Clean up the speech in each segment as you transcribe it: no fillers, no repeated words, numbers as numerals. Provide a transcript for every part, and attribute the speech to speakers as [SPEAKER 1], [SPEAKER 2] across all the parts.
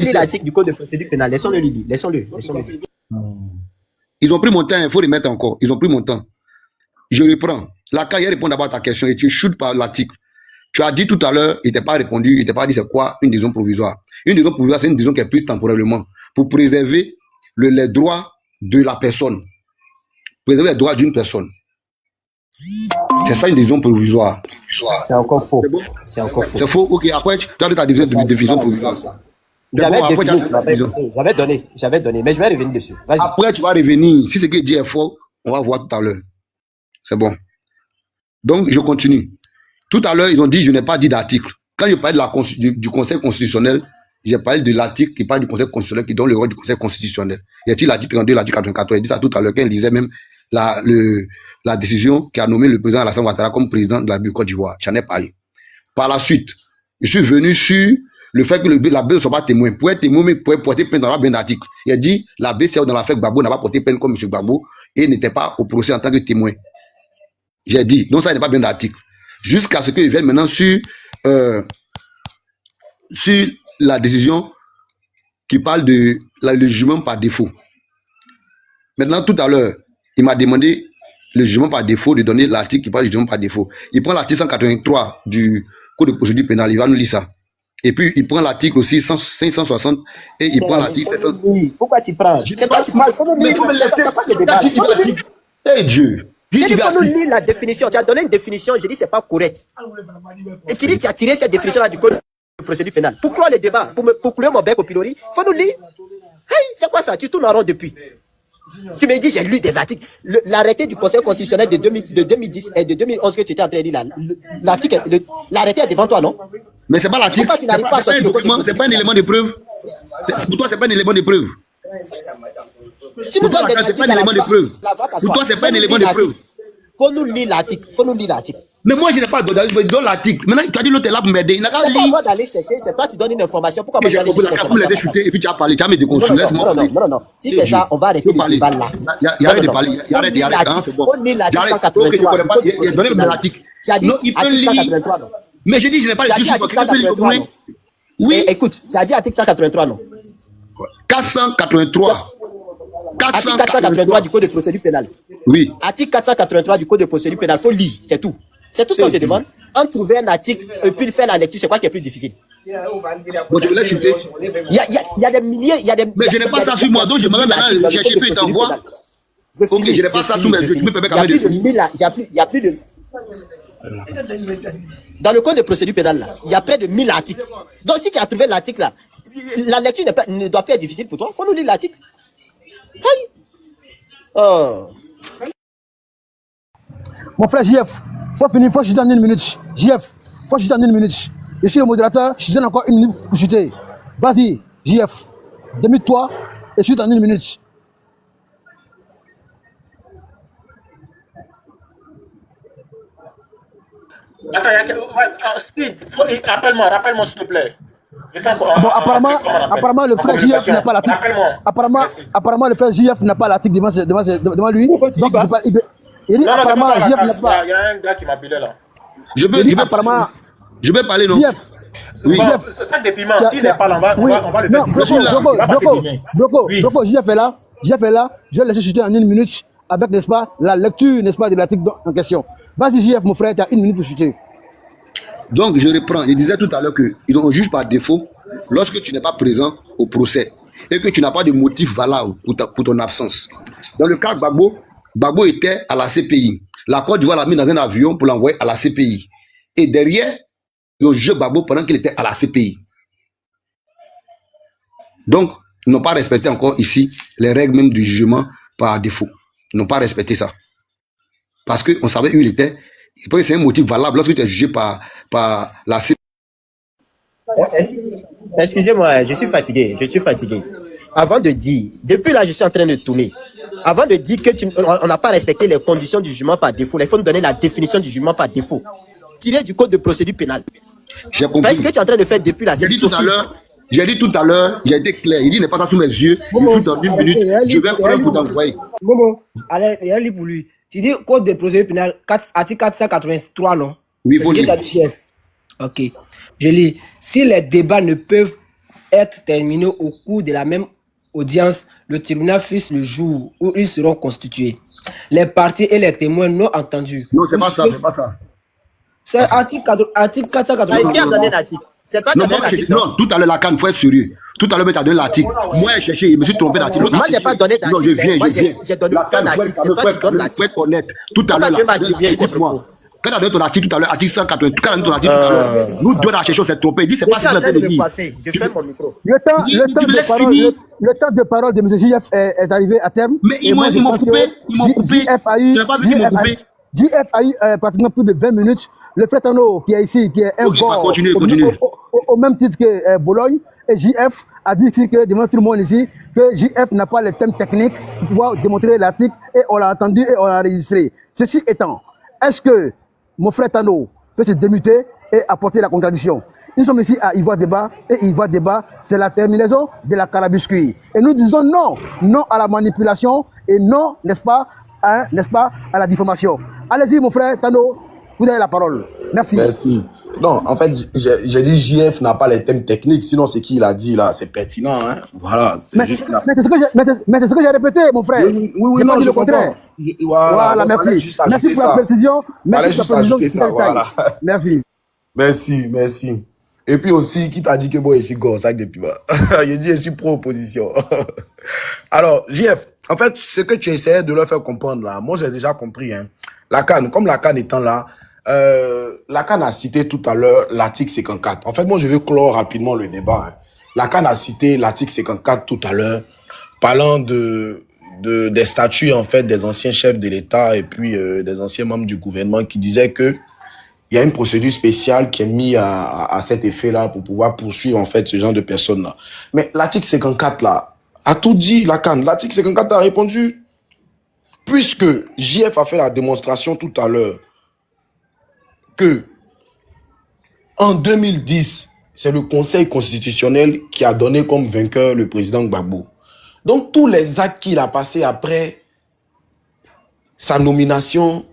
[SPEAKER 1] lire l'article du code de procédure pénale. Laissons-le lire. Laissons-le.
[SPEAKER 2] Ils ont pris mon temps, il faut remettre encore. Ils ont pris mon temps. Je reprends. Là, quand il répond d'abord à ta question et tu shootes par l'article. Tu as dit tout à l'heure, il t'a pas répondu, il t'a pas dit c'est quoi une décision provisoire. Une décision provisoire, c'est une décision qui est prise temporairement pour préserver les droits de la personne. Préserver les droits d'une personne. C'est ça une décision provisoire.
[SPEAKER 1] C'est encore faux.
[SPEAKER 2] C'est bon?
[SPEAKER 1] C'est encore faux.
[SPEAKER 2] C'est faux? Ok, après, tu as ta décision provisoire.
[SPEAKER 1] J'avais donné, mais je vais revenir dessus.
[SPEAKER 2] Après, tu vas revenir. Si ce qu'il dit est faux, on va voir tout à l'heure. C'est bon. Donc, je continue. Tout à l'heure, ils ont dit, je n'ai pas dit d'article. Quand je parlais du Conseil constitutionnel, j'ai parlé de l'article qui parle du Conseil constitutionnel, qui donne le rôle du Conseil constitutionnel. Il y a-t-il l'article 32, l'article 94, il dit ça tout à l'heure, quand il lisait même la décision qui a nommé le président Alassane Ouattara comme président de la République Côte d'Ivoire. J'en ai parlé. Par la suite, je suis venu sur le fait que la BCEAO ne soit pas témoin. Pour être témoin, mais pour porter peine dans la bien d'article. Il a dit, la BCEAO dans l'affaire Gbagbo n'a pas porté peine comme M. Gbagbo et n'était pas au procès en tant que témoin. J'ai dit, donc ça n'est pas bien d'article. Jusqu'à ce qu'ils viennent maintenant sur la décision qui parle de le jugement par défaut. Maintenant, tout à l'heure, il m'a demandé le jugement par défaut, de donner l'article qui parle du jugement par défaut. Il prend l'article 183 du Code de procédure pénale, il va nous lire ça. Et puis, il prend l'article aussi 560 et il prend l'article...
[SPEAKER 1] Pourquoi tu prends? C'est toi qui parles, il faut nous lire. C'est quoi ce débat?
[SPEAKER 2] Eh Dieu!
[SPEAKER 1] Il faut nous lire la définition. Tu as donné une définition, j'ai dit c'est pas correct. Et tu dis tu as tiré cette définition-là du code de procédure pénale. Pourquoi le débat? Pour clouer mon bec au pilori? Il faut nous lire. Hey, c'est quoi ça? Tu tournes en rond depuis. Tu me dis j'ai lu des articles. L'arrêté du Conseil constitutionnel de 2010 et de 2011 que tu étais en train de lire, l'arrêté est devant toi, non?
[SPEAKER 2] Mais c'est pas l'article. C'est pas un élément de preuve. Pour toi, c'est pas un élément de preuve.
[SPEAKER 1] Tu nous donnes des articles.
[SPEAKER 2] C'est pas un élément de preuve. Pour toi, c'est pas un élément de preuve.
[SPEAKER 1] Faut nous lire l'article.
[SPEAKER 2] Mais moi, je n'ai pas donné l'article. Maintenant, tu as dit l'autre est là pour m'aider.
[SPEAKER 1] C'est pas moi d'aller chercher, c'est toi tu donnes une information. Pourquoi moi
[SPEAKER 2] je dois aller chercher l'information? Et puis tu as parlé, tu as mis des consulats.
[SPEAKER 1] Non. Si c'est ça, on va arrêter le débat là.
[SPEAKER 2] Il arrête de parler. Il arrête.
[SPEAKER 1] Faut lire l'article 183.
[SPEAKER 2] Il a donné l'article.
[SPEAKER 1] Tu as dit article 183, non?
[SPEAKER 2] Mais je dis, je n'ai pas
[SPEAKER 1] dit article 183, non? Oui. Écoute, tu as dit article 183, non?
[SPEAKER 2] 483.
[SPEAKER 1] Article 483 du Code de procédure pénale.
[SPEAKER 2] Oui.
[SPEAKER 1] Article 483 du Code de procédure pénale, il faut lire, c'est tout. C'est tout ce qu'on te demande. En trouver un article et puis faire la lecture, c'est quoi qui est plus difficile?
[SPEAKER 2] Bon, tu me laisses chuter.
[SPEAKER 1] Il y a des milliers, il y a des...
[SPEAKER 2] Mais je n'ai pas ça sur moi, donc je m'avais maintenant chercher puis t'envoie. Ok, je n'ai pas ça sous mes yeux, tu me permets quand même de...
[SPEAKER 1] Il y a plus de... Dans le code de procédure pénale, là, il y a près de 1000 articles. Donc si tu as trouvé l'article là, la lecture ne doit plus être difficile pour toi. Il faut nous lire l'article. Hey. Oh.
[SPEAKER 3] Mon frère JF, faut finir, faut chuter en 1 minute. JF, faut chuter en 1 minute. Je suis le modérateur, je donne encore 1 minute pour chuter. Vas-y, JF, demie-toi et chute en 1 minute.
[SPEAKER 4] Attends, Skid, rappelle-moi s'il te plaît.
[SPEAKER 3] Bon, apparemment, le frère JF n'a pas l'article. Apparemment, le frère JF n'a pas l'article devant lui. Donc, il dit apparemment, JF n'a pas.
[SPEAKER 4] Il y a un gars qui m'appelait là.
[SPEAKER 2] Je peux parler, non?
[SPEAKER 3] JF.
[SPEAKER 4] Oui. Ça des piments, s'il n'est pas là, on va le faire.
[SPEAKER 3] Bloco, JF est là. Je vais laisser chuter en 1 minute avec, n'est-ce pas, la lecture, n'est-ce pas, de l'article en question. Vas-y, JF, mon frère, tu as 1 minute pour chuter.
[SPEAKER 2] Donc, je reprends. Je disais tout à l'heure qu'on juge par défaut lorsque tu n'es pas présent au procès et que tu n'as pas de motif valable pour ton absence. Dans le cas de Gbagbo était à la CPI. La Côte d'Ivoire l'a mis dans un avion pour l'envoyer à la CPI. Et derrière, ils ont jugé Gbagbo pendant qu'il était à la CPI. Donc, ils n'ont pas respecté encore ici les règles même du jugement par défaut. Ils n'ont pas respecté ça. Parce qu'on savait où il était. C'est un motif valable lorsque tu es jugé par la CPI.
[SPEAKER 1] Excusez-moi, je suis fatigué. Avant de dire, depuis là, je suis en train de tourner. Avant de dire qu'on n'a pas respecté les conditions du jugement par défaut, il faut nous donner la définition du jugement par défaut. Tiré du code de procédure pénale.
[SPEAKER 2] J'ai compris.
[SPEAKER 1] Parce que tu es en train de faire depuis là.
[SPEAKER 2] J'ai dit tout à l'heure, j'ai été clair. Il dit, n'est pas sous mes yeux. Je shoot en 1 minute. Je vais prendre pour t'envoyer.
[SPEAKER 5] Momo, allez, il y a un livre pour lui. Tu dis code de procédure pénale, article 483, non?
[SPEAKER 2] Oui, il faut lire.
[SPEAKER 5] Ok. Je lis. Si les débats ne peuvent être terminée au cours de la même audience, le tribunal fixe le jour où ils seront constitués. Les parties et les témoins non entendus.
[SPEAKER 2] Non, c'est pas ça, c'est pas ça.
[SPEAKER 5] C'est article 480.
[SPEAKER 1] Qui a donné l'article? C'est toi qui
[SPEAKER 2] Non,
[SPEAKER 1] as donné l'article.
[SPEAKER 2] non, tout à l'heure, la canne, il faut être sérieux. Tout à l'heure, tu as donné l'article. Moi, j'ai cherché, je me suis trompé d'article.
[SPEAKER 1] Moi, je n'ai pas donné
[SPEAKER 2] Non, je
[SPEAKER 1] d'article.
[SPEAKER 2] viens,
[SPEAKER 1] Moi,
[SPEAKER 2] je viens.
[SPEAKER 1] j'ai donné aucun article. C'est toi qui donnes l'article.
[SPEAKER 2] Faut être honnête. Tout à
[SPEAKER 1] Pourquoi
[SPEAKER 2] l'heure,
[SPEAKER 1] tu veux m'attribuer tes propos?
[SPEAKER 2] écoute-moi. Quand tu as donné ton article tout à l'heure, article 180, quand tu as donné ton article tout à l'heure, nous deux, la cherchons, c'est trompé. Il dit, c'est
[SPEAKER 1] Je
[SPEAKER 2] pas
[SPEAKER 1] suis
[SPEAKER 2] ce
[SPEAKER 1] en
[SPEAKER 2] que
[SPEAKER 1] train
[SPEAKER 2] tu as
[SPEAKER 1] de me
[SPEAKER 2] dit.
[SPEAKER 1] coiffer. Je ferme mon micro.
[SPEAKER 3] Le temps de parole de M. JF est arrivé à terme.
[SPEAKER 2] Mais ils m'ont coupé. Ils m'ont coupé. Tu n'as pas vu qu'ils m'ont coupé?
[SPEAKER 3] JF a eu pratiquement plus de 20 minutes. Le frère Tano qui est ici, qui est un bon
[SPEAKER 2] continue.
[SPEAKER 3] au même titre que Bologne, et JF a dit ici que devant tout le monde ici, que JF n'a pas les thèmes techniques pour pouvoir démontrer l'article, et on l'a entendu et on l'a enregistré. Ceci étant, est-ce que mon frère Tano peut se démuter et apporter la contradiction? Nous sommes ici à Ivoire Débat, et Ivoire Débat, c'est la terminaison de la carabusquille. Et nous disons non, non à la manipulation, et non, n'est-ce pas, à la diffamation. Allez-y, mon frère Tano, vous avez la parole. Merci.
[SPEAKER 6] Merci. Non, en fait, j'ai dit JF n'a pas les thèmes techniques, sinon ce qu'il a dit là, c'est pertinent. Hein? Voilà.
[SPEAKER 3] Mais c'est ce que j'ai répété, mon frère.
[SPEAKER 6] Oui,
[SPEAKER 3] j'ai
[SPEAKER 6] non,
[SPEAKER 3] pas dit
[SPEAKER 6] je
[SPEAKER 3] le contraire.
[SPEAKER 6] Voilà,
[SPEAKER 3] merci. Merci pour la précision. Merci pour la précision.
[SPEAKER 6] Voilà.
[SPEAKER 3] Merci.
[SPEAKER 6] Merci. Et puis aussi, qui t'a dit que bon, je suis Gorsac depuis bas. Il dit, je suis pro-opposition. Alors, JF, en fait, ce que tu essayais de leur faire comprendre là, moi j'ai déjà compris. Hein. La CAN, comme la CAN étant là, la CAN a cité tout à l'heure l'article 54. En fait, moi je vais clore rapidement le débat. Hein. La CAN a cité l'article 54 tout à l'heure, parlant des statuts en fait des anciens chefs de l'État et puis des anciens membres du gouvernement qui disaient que il y a une procédure spéciale qui est mise à cet effet-là pour pouvoir poursuivre en fait ce genre de personnes-là. Mais l'article 54 là a tout dit, la CAN. L'article 54 a répondu. Puisque JF a fait la démonstration tout à l'heure que en 2010, c'est le Conseil constitutionnel qui a donné comme vainqueur le président Gbagbo. Donc tous les actes qu'il a passés après sa nomination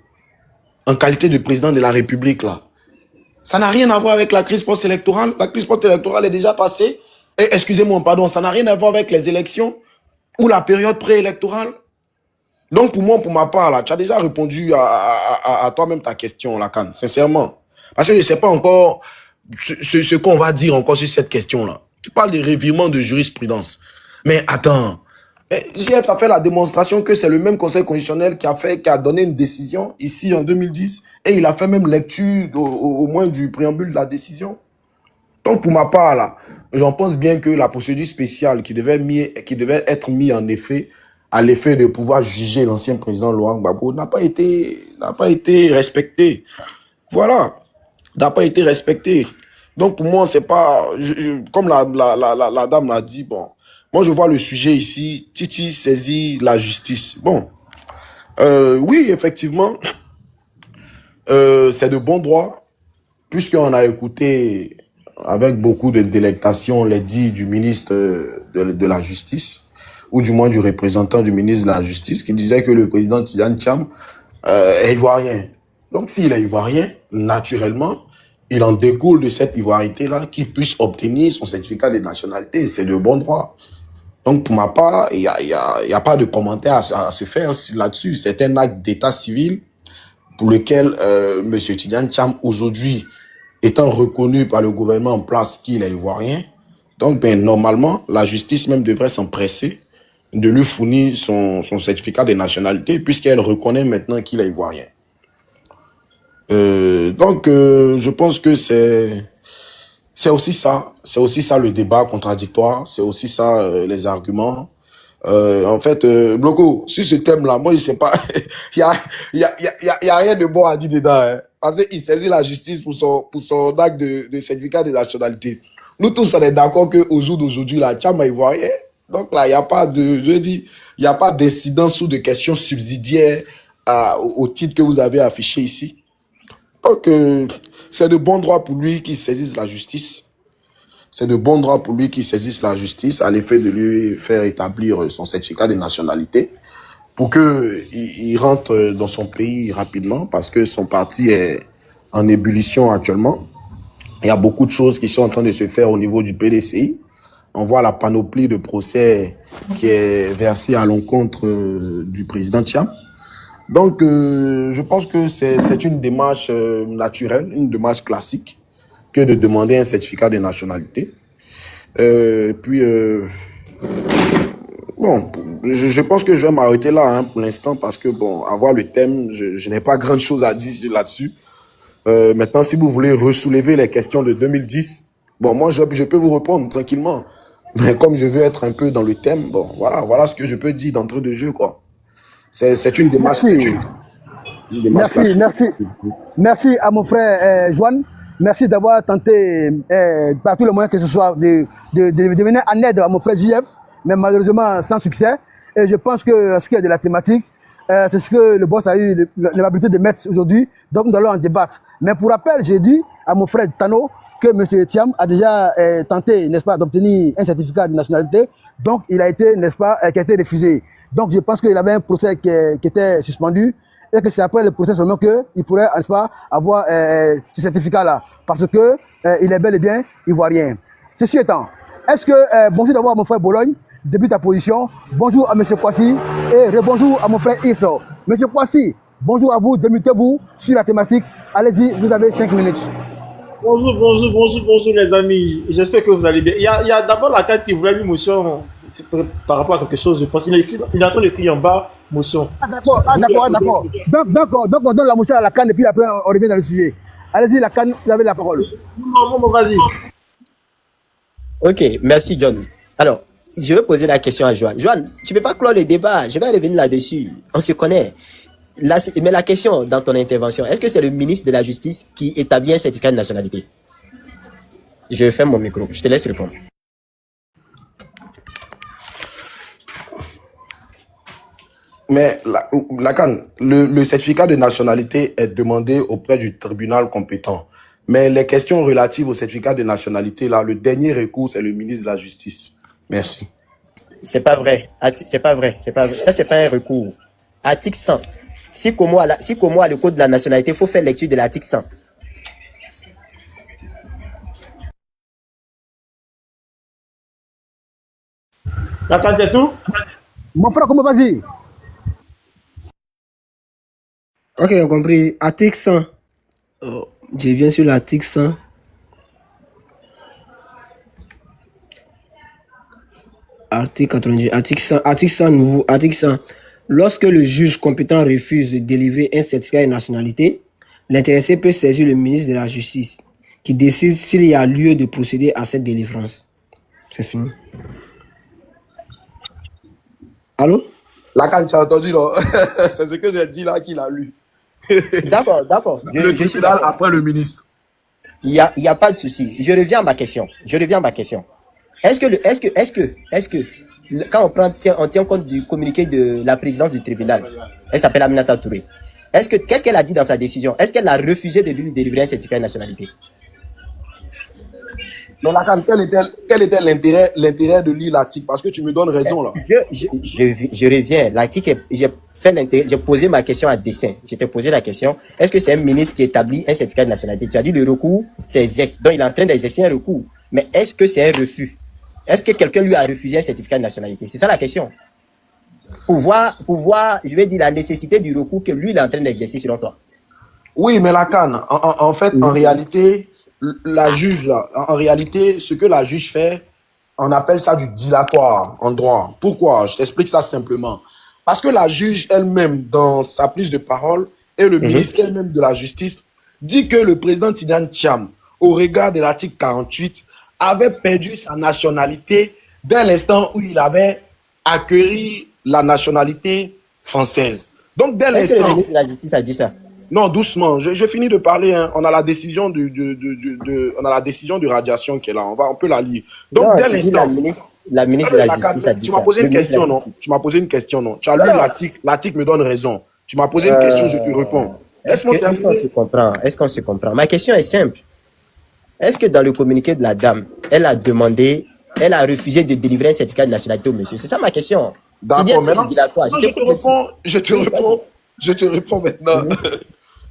[SPEAKER 6] en qualité de président de la République, là, ça n'a rien à voir avec la crise post-électorale. La crise post-électorale est déjà passée. Et excusez-moi, pardon, ça n'a rien à voir avec les élections ou la période préélectorale. Donc pour moi, pour ma part, là, tu as déjà répondu à toi-même ta question, la CAN, sincèrement. Parce que je ne sais pas encore ce qu'on va dire encore sur cette question-là. Tu parles de revirement de jurisprudence. Mais attends, JF a fait la démonstration que c'est le même Conseil constitutionnel qui a donné une décision ici en 2010 et il a fait même lecture au moins du préambule de la décision. Donc pour ma part, là, j'en pense bien que la procédure spéciale qui devait être mise en effet à l'effet de pouvoir juger l'ancien président Laurent Gbagbo n'a pas été respectée. Voilà, n'a pas été respectée. Donc pour moi, c'est pas comme la dame l'a dit, bon. Moi, je vois le sujet ici. Titi saisit la justice. Bon, oui, effectivement, c'est de bon droit, puisqu'on a écouté avec beaucoup de délectation les dits du ministre de la Justice, ou du moins du représentant du ministre de la Justice, qui disait que le président Tidjane Thiam est ivoirien. Donc, s'il est ivoirien, naturellement, il en découle de cette ivoirité-là qu'il puisse obtenir son certificat de nationalité. C'est de bon droit. Donc, pour ma part, il y a pas de commentaire à se faire là-dessus. C'est un acte d'état civil pour lequel M. Tidjane Thiam, aujourd'hui, étant reconnu par le gouvernement en place qu'il est ivoirien, donc ben, normalement, la justice même devrait s'empresser de lui fournir son certificat de nationalité puisqu'elle reconnaît maintenant qu'il est ivoirien. Je pense que c'est aussi ça le débat contradictoire, c'est aussi ça les arguments. En fait, Bloco, sur ce thème-là, moi je sais pas, il y a rien de bon à dire dedans, hein, parce qu'il saisit la justice pour son acte de certificat de nationalité. Nous tous on est d'accord que au jour d'aujourd'hui, la Thiam est ivoirien. Donc là, il n'y a pas d'incidence ou de questions subsidiaires au titre que vous avez affiché ici. Donc, c'est de bon droit pour lui qu'il saisisse la justice. C'est de bon droit pour lui qu'il saisisse la justice à l'effet de lui faire établir son certificat de nationalité pour qu'il rentre dans son pays rapidement parce que son parti est en ébullition actuellement. Il y a beaucoup de choses qui sont en train de se faire au niveau du PDCI. on voit la panoplie de procès qui est versée à l'encontre du président Thiam. Donc, je pense que c'est une démarche naturelle, une démarche classique que de demander un certificat de nationalité. Bon, je pense que je vais m'arrêter là pour l'instant parce que, bon, avoir le thème, je n'ai pas grand-chose à dire là-dessus. Maintenant, si vous voulez ressoulever les questions de 2010, bon, moi, je peux vous répondre tranquillement. Mais comme je veux être un peu dans le thème, bon, voilà ce que je peux dire d'entrée de jeu, quoi. C'est une démarche,
[SPEAKER 3] Merci à mon frère Joanne. Merci d'avoir tenté par tous les moyens que ce soit de venir en aide à mon frère JF, mais malheureusement sans succès. Et je pense que ce qui est de la thématique, c'est ce que le boss a eu l'habilité de mettre aujourd'hui, donc nous allons en débattre. Mais pour rappel, j'ai dit à mon frère Tano que M. Thiam a déjà tenté, n'est-ce pas, d'obtenir un certificat de nationalité, donc il a été, n'est-ce pas, qui a été refusé. Donc je pense qu'il avait un procès qui était suspendu, et que c'est après le procès seulement qu'il pourrait, n'est-ce pas, avoir ce certificat-là, parce que il est bel et bien ivoirien. Ceci étant, est-ce que, bonjour d'abord à mon frère Bologne, depuis ta position, bonjour à M. Kwasi, et rebonjour à mon frère Irso. M. Kwasi, bonjour à vous, démutez-vous sur la thématique, allez-y, vous avez 5 minutes.
[SPEAKER 4] Bonjour les amis. J'espère que vous allez bien. Il y a d'abord la carte qui voulait une motion par rapport à quelque chose. Je pense il est en train d'écrire en bas motion.
[SPEAKER 3] D'accord. Donc on donne la motion à la canne et puis après on revient dans le sujet. Allez-y, la canne, vous avez la parole.
[SPEAKER 4] Non, vas-y.
[SPEAKER 1] Ok, merci John. Alors, je vais poser la question à Joanne. Joanne, tu ne peux pas clore le débat. Je vais revenir là-dessus. On se connaît. Là, mais la question dans ton intervention, est-ce que c'est le ministre de la Justice qui établit un certificat de nationalité? Je ferme mon micro, je te laisse répondre.
[SPEAKER 6] Mais Lacan, le certificat de nationalité est demandé auprès du tribunal compétent. Mais les questions relatives au certificat de nationalité, là, le dernier recours, c'est le ministre de la Justice. Merci.
[SPEAKER 1] C'est pas vrai. C'est pas vrai. Ça, c'est pas un recours. Article 100. Si Como a le code de la nationalité, il faut faire lecture de l'article 100.
[SPEAKER 4] Lacan, c'est tout?
[SPEAKER 3] Mon frère, comment vas-y?
[SPEAKER 5] Ok, j'ai compris. Article 100. Oh, je viens sur l'article 100. Article 90. Article 100 nouveau. Article 100. Lorsque le juge compétent refuse de délivrer un certificat de nationalité, l'intéressé peut saisir le ministre de la Justice, qui décide s'il y a lieu de procéder à cette délivrance. C'est fini. Allô?
[SPEAKER 6] Lacan, tu as entendu, là? C'est ce que j'ai dit là qu'il a lu.
[SPEAKER 1] D'accord.
[SPEAKER 6] Le tribunal après le ministre.
[SPEAKER 1] Il y a pas de souci. Je reviens à ma question. Est-ce que quand on tient compte du communiqué de la présidente du tribunal, elle s'appelle Aminata Touré. Qu'est-ce qu'elle a dit dans sa décision? Est-ce qu'elle a refusé de lui délivrer un certificat de nationalité?
[SPEAKER 6] Non, Lacan, quel était l'intérêt de lire l'article? Parce que tu me donnes raison là.
[SPEAKER 1] Je reviens. L'article, j'ai posé ma question à dessein. Je t'ai posé la question. Est-ce que c'est un ministre qui établit un certificat de nationalité? Tu as dit le recours, c'est exerce. Donc il est en train d'exercer un recours. Mais est-ce que c'est un refus? Est-ce que quelqu'un lui a refusé un certificat de nationalité? C'est ça la question. Pour voir, je vais dire, la nécessité du recours que lui il est en train d'exercer selon toi.
[SPEAKER 6] Oui, mais Lacan, en fait, en réalité, la juge, là, en réalité, ce que la juge fait, on appelle ça du dilatoire en droit. Pourquoi? Je t'explique ça simplement. Parce que la juge elle-même, dans sa prise de parole, et le ministre elle-même de la Justice, dit que le président Tidjane Thiam, au regard de l'article 48, avait perdu sa nationalité dès l'instant où il avait accueilli la nationalité française. Donc, dès l'instant...
[SPEAKER 1] Est-ce que le ministre de la Justice a dit ça?
[SPEAKER 6] Non, doucement. Je finis de parler. Hein. On a la décision on a la décision de radiation qui est là. On peut la lire. Donc,
[SPEAKER 1] non,
[SPEAKER 6] dès l'instant...
[SPEAKER 1] La ministre de la Justice a dit ça.
[SPEAKER 6] Tu m'as posé une question, non? Tu m'as posé une question, non? Tu as lu l'article. L'article me donne raison. Tu m'as posé une question, je te réponds.
[SPEAKER 1] Est-ce qu'on se comprend? Ma question est simple. Est-ce que dans le communiqué de la dame, elle a refusé de délivrer un certificat de nationalité au monsieur? C'est ça ma question.
[SPEAKER 6] D'accord, maintenant, je te réponds maintenant.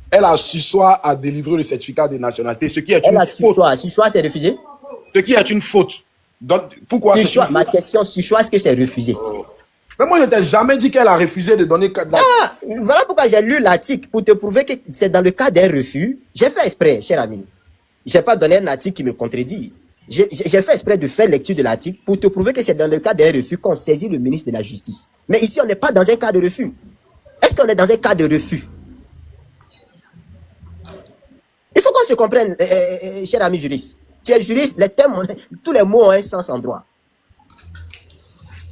[SPEAKER 6] Elle a su soi à délivrer le certificat de nationalité, ce qui est une faute.
[SPEAKER 1] Su soi, c'est refusé?
[SPEAKER 6] Ce qui est une faute. Pourquoi c'est
[SPEAKER 1] Suchoa, ma question, Suchoa, est-ce que c'est refusé?
[SPEAKER 6] Mais moi, je ne t'ai jamais dit qu'elle a refusé de donner...
[SPEAKER 1] Ah, voilà pourquoi j'ai lu l'article pour te prouver que c'est dans le cas d'un refus. J'ai fait exprès, cher ami. Je n'ai pas donné un article qui me contredit. J'ai fait exprès de faire lecture de l'article pour te prouver que c'est dans le cas d'un refus qu'on saisit le ministre de la Justice. Mais ici, on n'est pas dans un cas de refus. Est-ce qu'on est dans un cas de refus? Il faut qu'on se comprenne, cher ami juriste. Tu es juriste, les thèmes, tous les mots ont un sens en droit.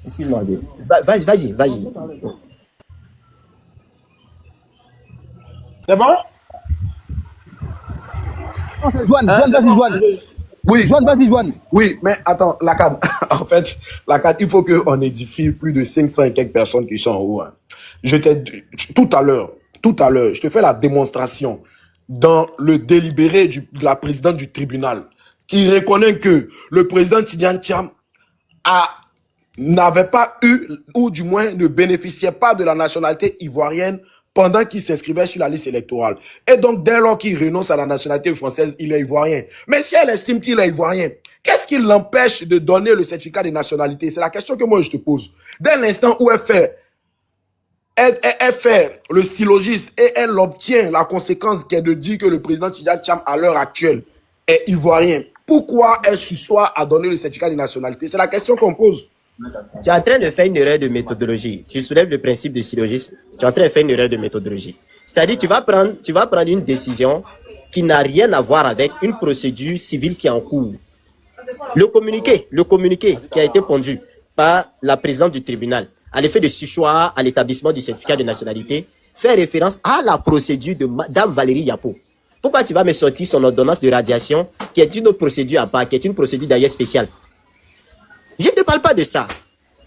[SPEAKER 1] Excuse-moi. Vas-y.
[SPEAKER 4] C'est bon?
[SPEAKER 3] Joanne,
[SPEAKER 4] Hein, c'est
[SPEAKER 3] vas-y,
[SPEAKER 4] bon.
[SPEAKER 3] Joanne.
[SPEAKER 6] Oui,
[SPEAKER 3] Joanne, vas-y, Joanne.
[SPEAKER 6] oui, mais attends, Lacan, en fait, Lacan, il faut qu'on édifie plus de 500 et quelques personnes qui sont en haut. Hein. Tout à l'heure, je te fais la démonstration dans le délibéré de la présidente du tribunal qui reconnaît que le président Tidjane Thiam n'avait pas eu, ou du moins ne bénéficiait pas de la nationalité ivoirienne pendant qu'il s'inscrivait sur la liste électorale. Et donc, dès lors qu'il renonce à la nationalité française, il est ivoirien. Mais si elle estime qu'il est ivoirien, qu'est-ce qui l'empêche de donner le certificat de nationalité? C'est la question que moi je te pose. Dès l'instant où elle fait le syllogiste et elle obtient la conséquence qui est de dire que le président Tidjane Thiam, à l'heure actuelle, est ivoirien, pourquoi elle s'assoit à donner le certificat de nationalité? C'est la question qu'on pose.
[SPEAKER 1] Tu es en train de faire une erreur de méthodologie. Tu soulèves le principe de syllogisme. Tu es en train de faire une erreur de méthodologie. C'est-à-dire, tu vas prendre une décision qui n'a rien à voir avec une procédure civile qui est en cours. Le communiqué qui a été pondu par la présidente du tribunal à l'effet de Suchoa à l'établissement du certificat de nationalité fait référence à la procédure de Madame Valérie Yapo. Pourquoi tu vas me sortir son ordonnance de radiation qui est une autre procédure à part, qui est une procédure d'ailleurs spéciale? Je ne te parle pas de ça.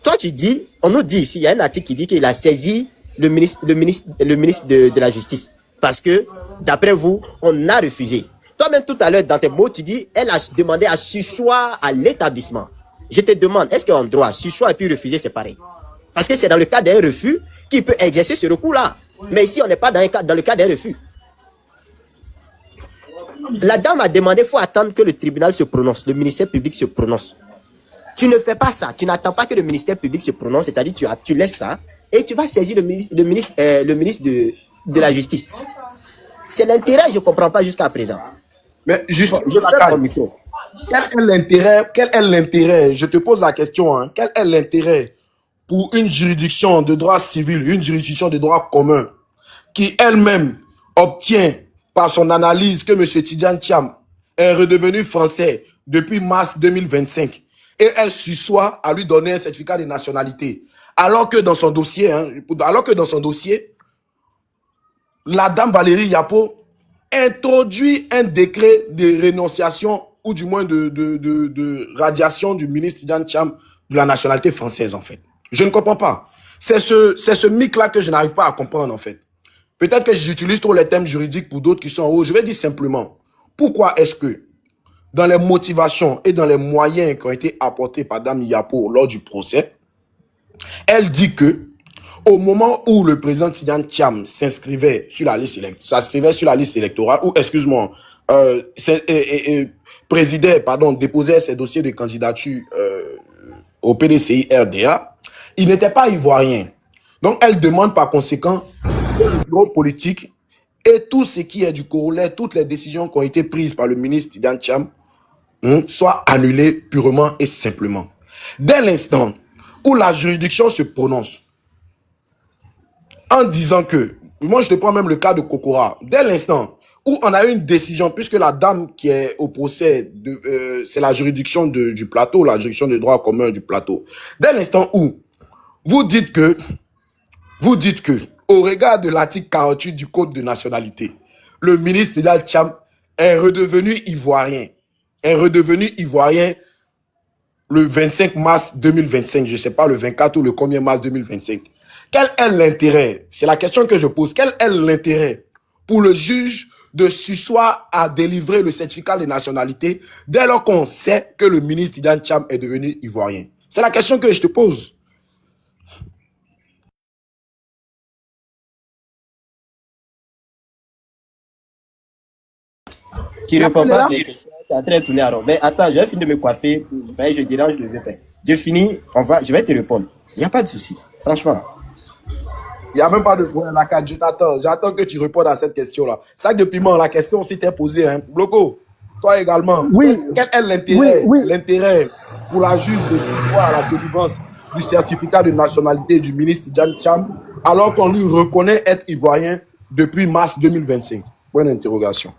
[SPEAKER 1] Toi, tu dis, on nous dit ici, il y a un article qui dit qu'il a saisi le ministre de la Justice. Parce que, d'après vous, on a refusé. Toi-même, tout à l'heure, dans tes mots, tu dis, elle a demandé à Suchoa à l'établissement. Je te demande, est-ce qu'en droit, Suchoa et puis refuser, c'est pareil? Parce que c'est dans le cas d'un refus qu'il peut exercer ce recours-là. Mais ici, on n'est pas dans le cas d'un refus. La dame a demandé, il faut attendre que le tribunal se prononce, le ministère public se prononce. Tu ne fais pas ça, tu n'attends pas que le ministère public se prononce, c'est-à-dire tu laisses ça et tu vas saisir le ministre de la Justice. C'est l'intérêt, je ne comprends pas jusqu'à présent.
[SPEAKER 6] Mais juste,
[SPEAKER 1] Je vais mon micro.
[SPEAKER 6] quel est l'intérêt, je te pose la question, hein, quel est l'intérêt pour une juridiction de droit civil, une juridiction de droit commun, qui elle-même obtient par son analyse que M. Tidjane Thiam est redevenu français depuis mars 2025 et elle s'assoit à lui donner un certificat de nationalité, alors que dans son dossier, la dame Valérie Yapo introduit un décret de rénonciation ou du moins de radiation du ministre Tidjane Thiam de la nationalité française, en fait. Je ne comprends pas. C'est ce mic-là que je n'arrive pas à comprendre, en fait. Peut-être que j'utilise trop les thèmes juridiques pour d'autres qui sont en haut. Je vais dire simplement, pourquoi est-ce que dans les motivations et dans les moyens qui ont été apportés par Dame Yapo lors du procès, elle dit que au moment où le président Tidjane Thiam s'inscrivait sur la liste électorale, ou excuse-moi, déposait ses dossiers de candidature au PDCI RDA, il n'était pas ivoirien. Donc elle demande par conséquent que le bureau politique et tout ce qui est du corollaire, toutes les décisions qui ont été prises par le ministre Tidjane Thiam soient annulées purement et simplement. Dès l'instant où la juridiction se prononce en disant que, moi je te prends même le cas de Kokora, dès l'instant où on a eu une décision, puisque la dame qui est au procès, c'est la juridiction du plateau, la juridiction de droit commun du plateau, dès l'instant où vous dites que, au regard de l'article 48 du Code de nationalité, le ministre Tidjane Thiam est redevenu ivoirien le 25 mars 2025, je ne sais pas le 24 ou le 1er mars 2025. Quel est l'intérêt? C'est la question que je pose. Quel est l'intérêt pour le juge de s'asseoir à délivrer le certificat de nationalité dès lors qu'on sait que le ministre Tidjane Thiam est devenu ivoirien? C'est la question que je te pose.
[SPEAKER 1] Tu
[SPEAKER 3] La
[SPEAKER 1] réponds
[SPEAKER 3] canne est
[SPEAKER 1] pas
[SPEAKER 3] là.
[SPEAKER 1] à mes questions, tu es en train de tourner à rond. Mais attends, je vais finir de me coiffer. Ben, je dérange le vieux père. Je finis, je vais te répondre. Il n'y a pas de souci, franchement.
[SPEAKER 6] Il n'y a même pas de problème, la CAN, je t'attends. J'attends que tu répondes à cette question-là. Sac de piment, la question aussi t'est posée. Hein. Bloco, toi également.
[SPEAKER 3] Oui.
[SPEAKER 6] Quel est l'intérêt pour la juge de s'asseoir à la délivrance du certificat de nationalité du ministre Jan Cham alors qu'on lui reconnaît être ivoirien depuis mars 2025? Point d'interrogation.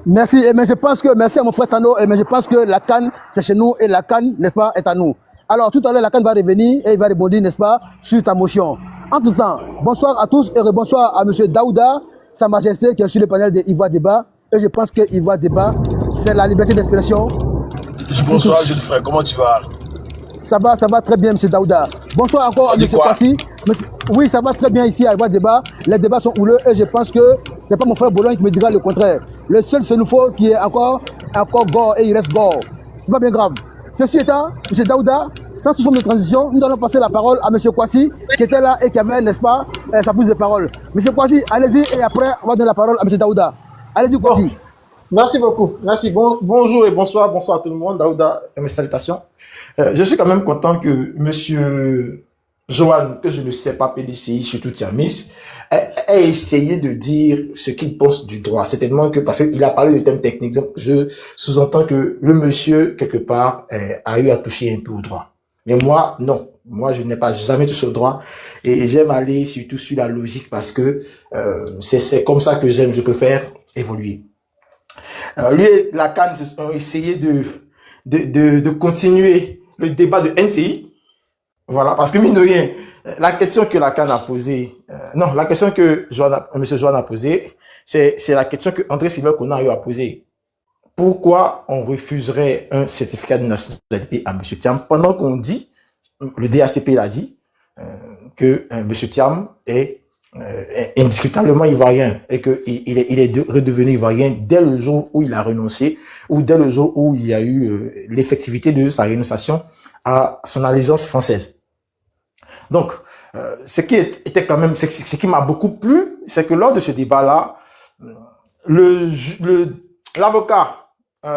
[SPEAKER 3] Merci, mais je pense que, merci à mon frère Tano, mais je pense que la canne, c'est chez nous et la canne, n'est-ce pas, est à nous. Alors, tout à l'heure, la canne va revenir et il va rebondir, n'est-ce pas, sur ta motion. Entre-temps, bonsoir à tous et bonsoir à M. Daouda, Sa Majesté, qui est sur le panel de Ivoire Débat. Et je pense que Ivoire Débat, c'est la liberté d'expression.
[SPEAKER 6] Bonsoir, jeune frère, comment tu vas?
[SPEAKER 3] Ça va très bien, M. Daouda. Bonsoir encore à M. Kwasi. Oui, ça va très bien ici à Ivoire Débat. Les débats sont houleux et je pense que c'est pas mon frère Boulogne qui me dira le contraire. Le seul Sénoufo qui est encore gore et il reste gore. C'est pas bien grave. Ceci étant, M. Daouda, sans sous forme de transition, nous allons passer la parole à M. Kwasi qui était là et qui avait, n'est-ce pas, sa prise de parole. M. Kwasi, allez-y et après, on va donner la parole à M. Daouda. Allez-y, Kwasi.
[SPEAKER 4] Bon, merci beaucoup. Merci. Bonjour et bonsoir. Bonsoir à tout le monde. Daouda, mes salutations. Je suis quand même content que monsieur Johan, que je ne sais pas PDCI, surtout Tiamis, ait essayé de dire ce qu'il pense du droit. Certainement que, parce qu'il a parlé de thèmes techniques, donc je sous-entends que le monsieur, quelque part, a eu à toucher un peu au droit. Mais moi, non. Moi, je n'ai pas jamais touché au droit et j'aime aller surtout sur la logique parce que c'est comme ça que j'aime, je préfère évoluer. Lui et Lacan ont essayé de continuer le débat de NCI. Voilà, parce que mine de rien, la question que Lacan a posée, la question que M. Johan a posée, c'est la question que André Silva Kona a eu à poser. Pourquoi on refuserait un certificat de nationalité à M. Thiam pendant qu'on dit, le DACP l'a dit, que M. Thiam est indiscutablement ivoirien et qu'il est redevenu ivoirien dès le jour où il a renoncé ou dès le jour où il y a eu l'effectivité de sa renonciation à son allégeance française. Donc, ce qui était quand même, ce qui m'a beaucoup plu, c'est que lors de ce débat-là, l'avocat,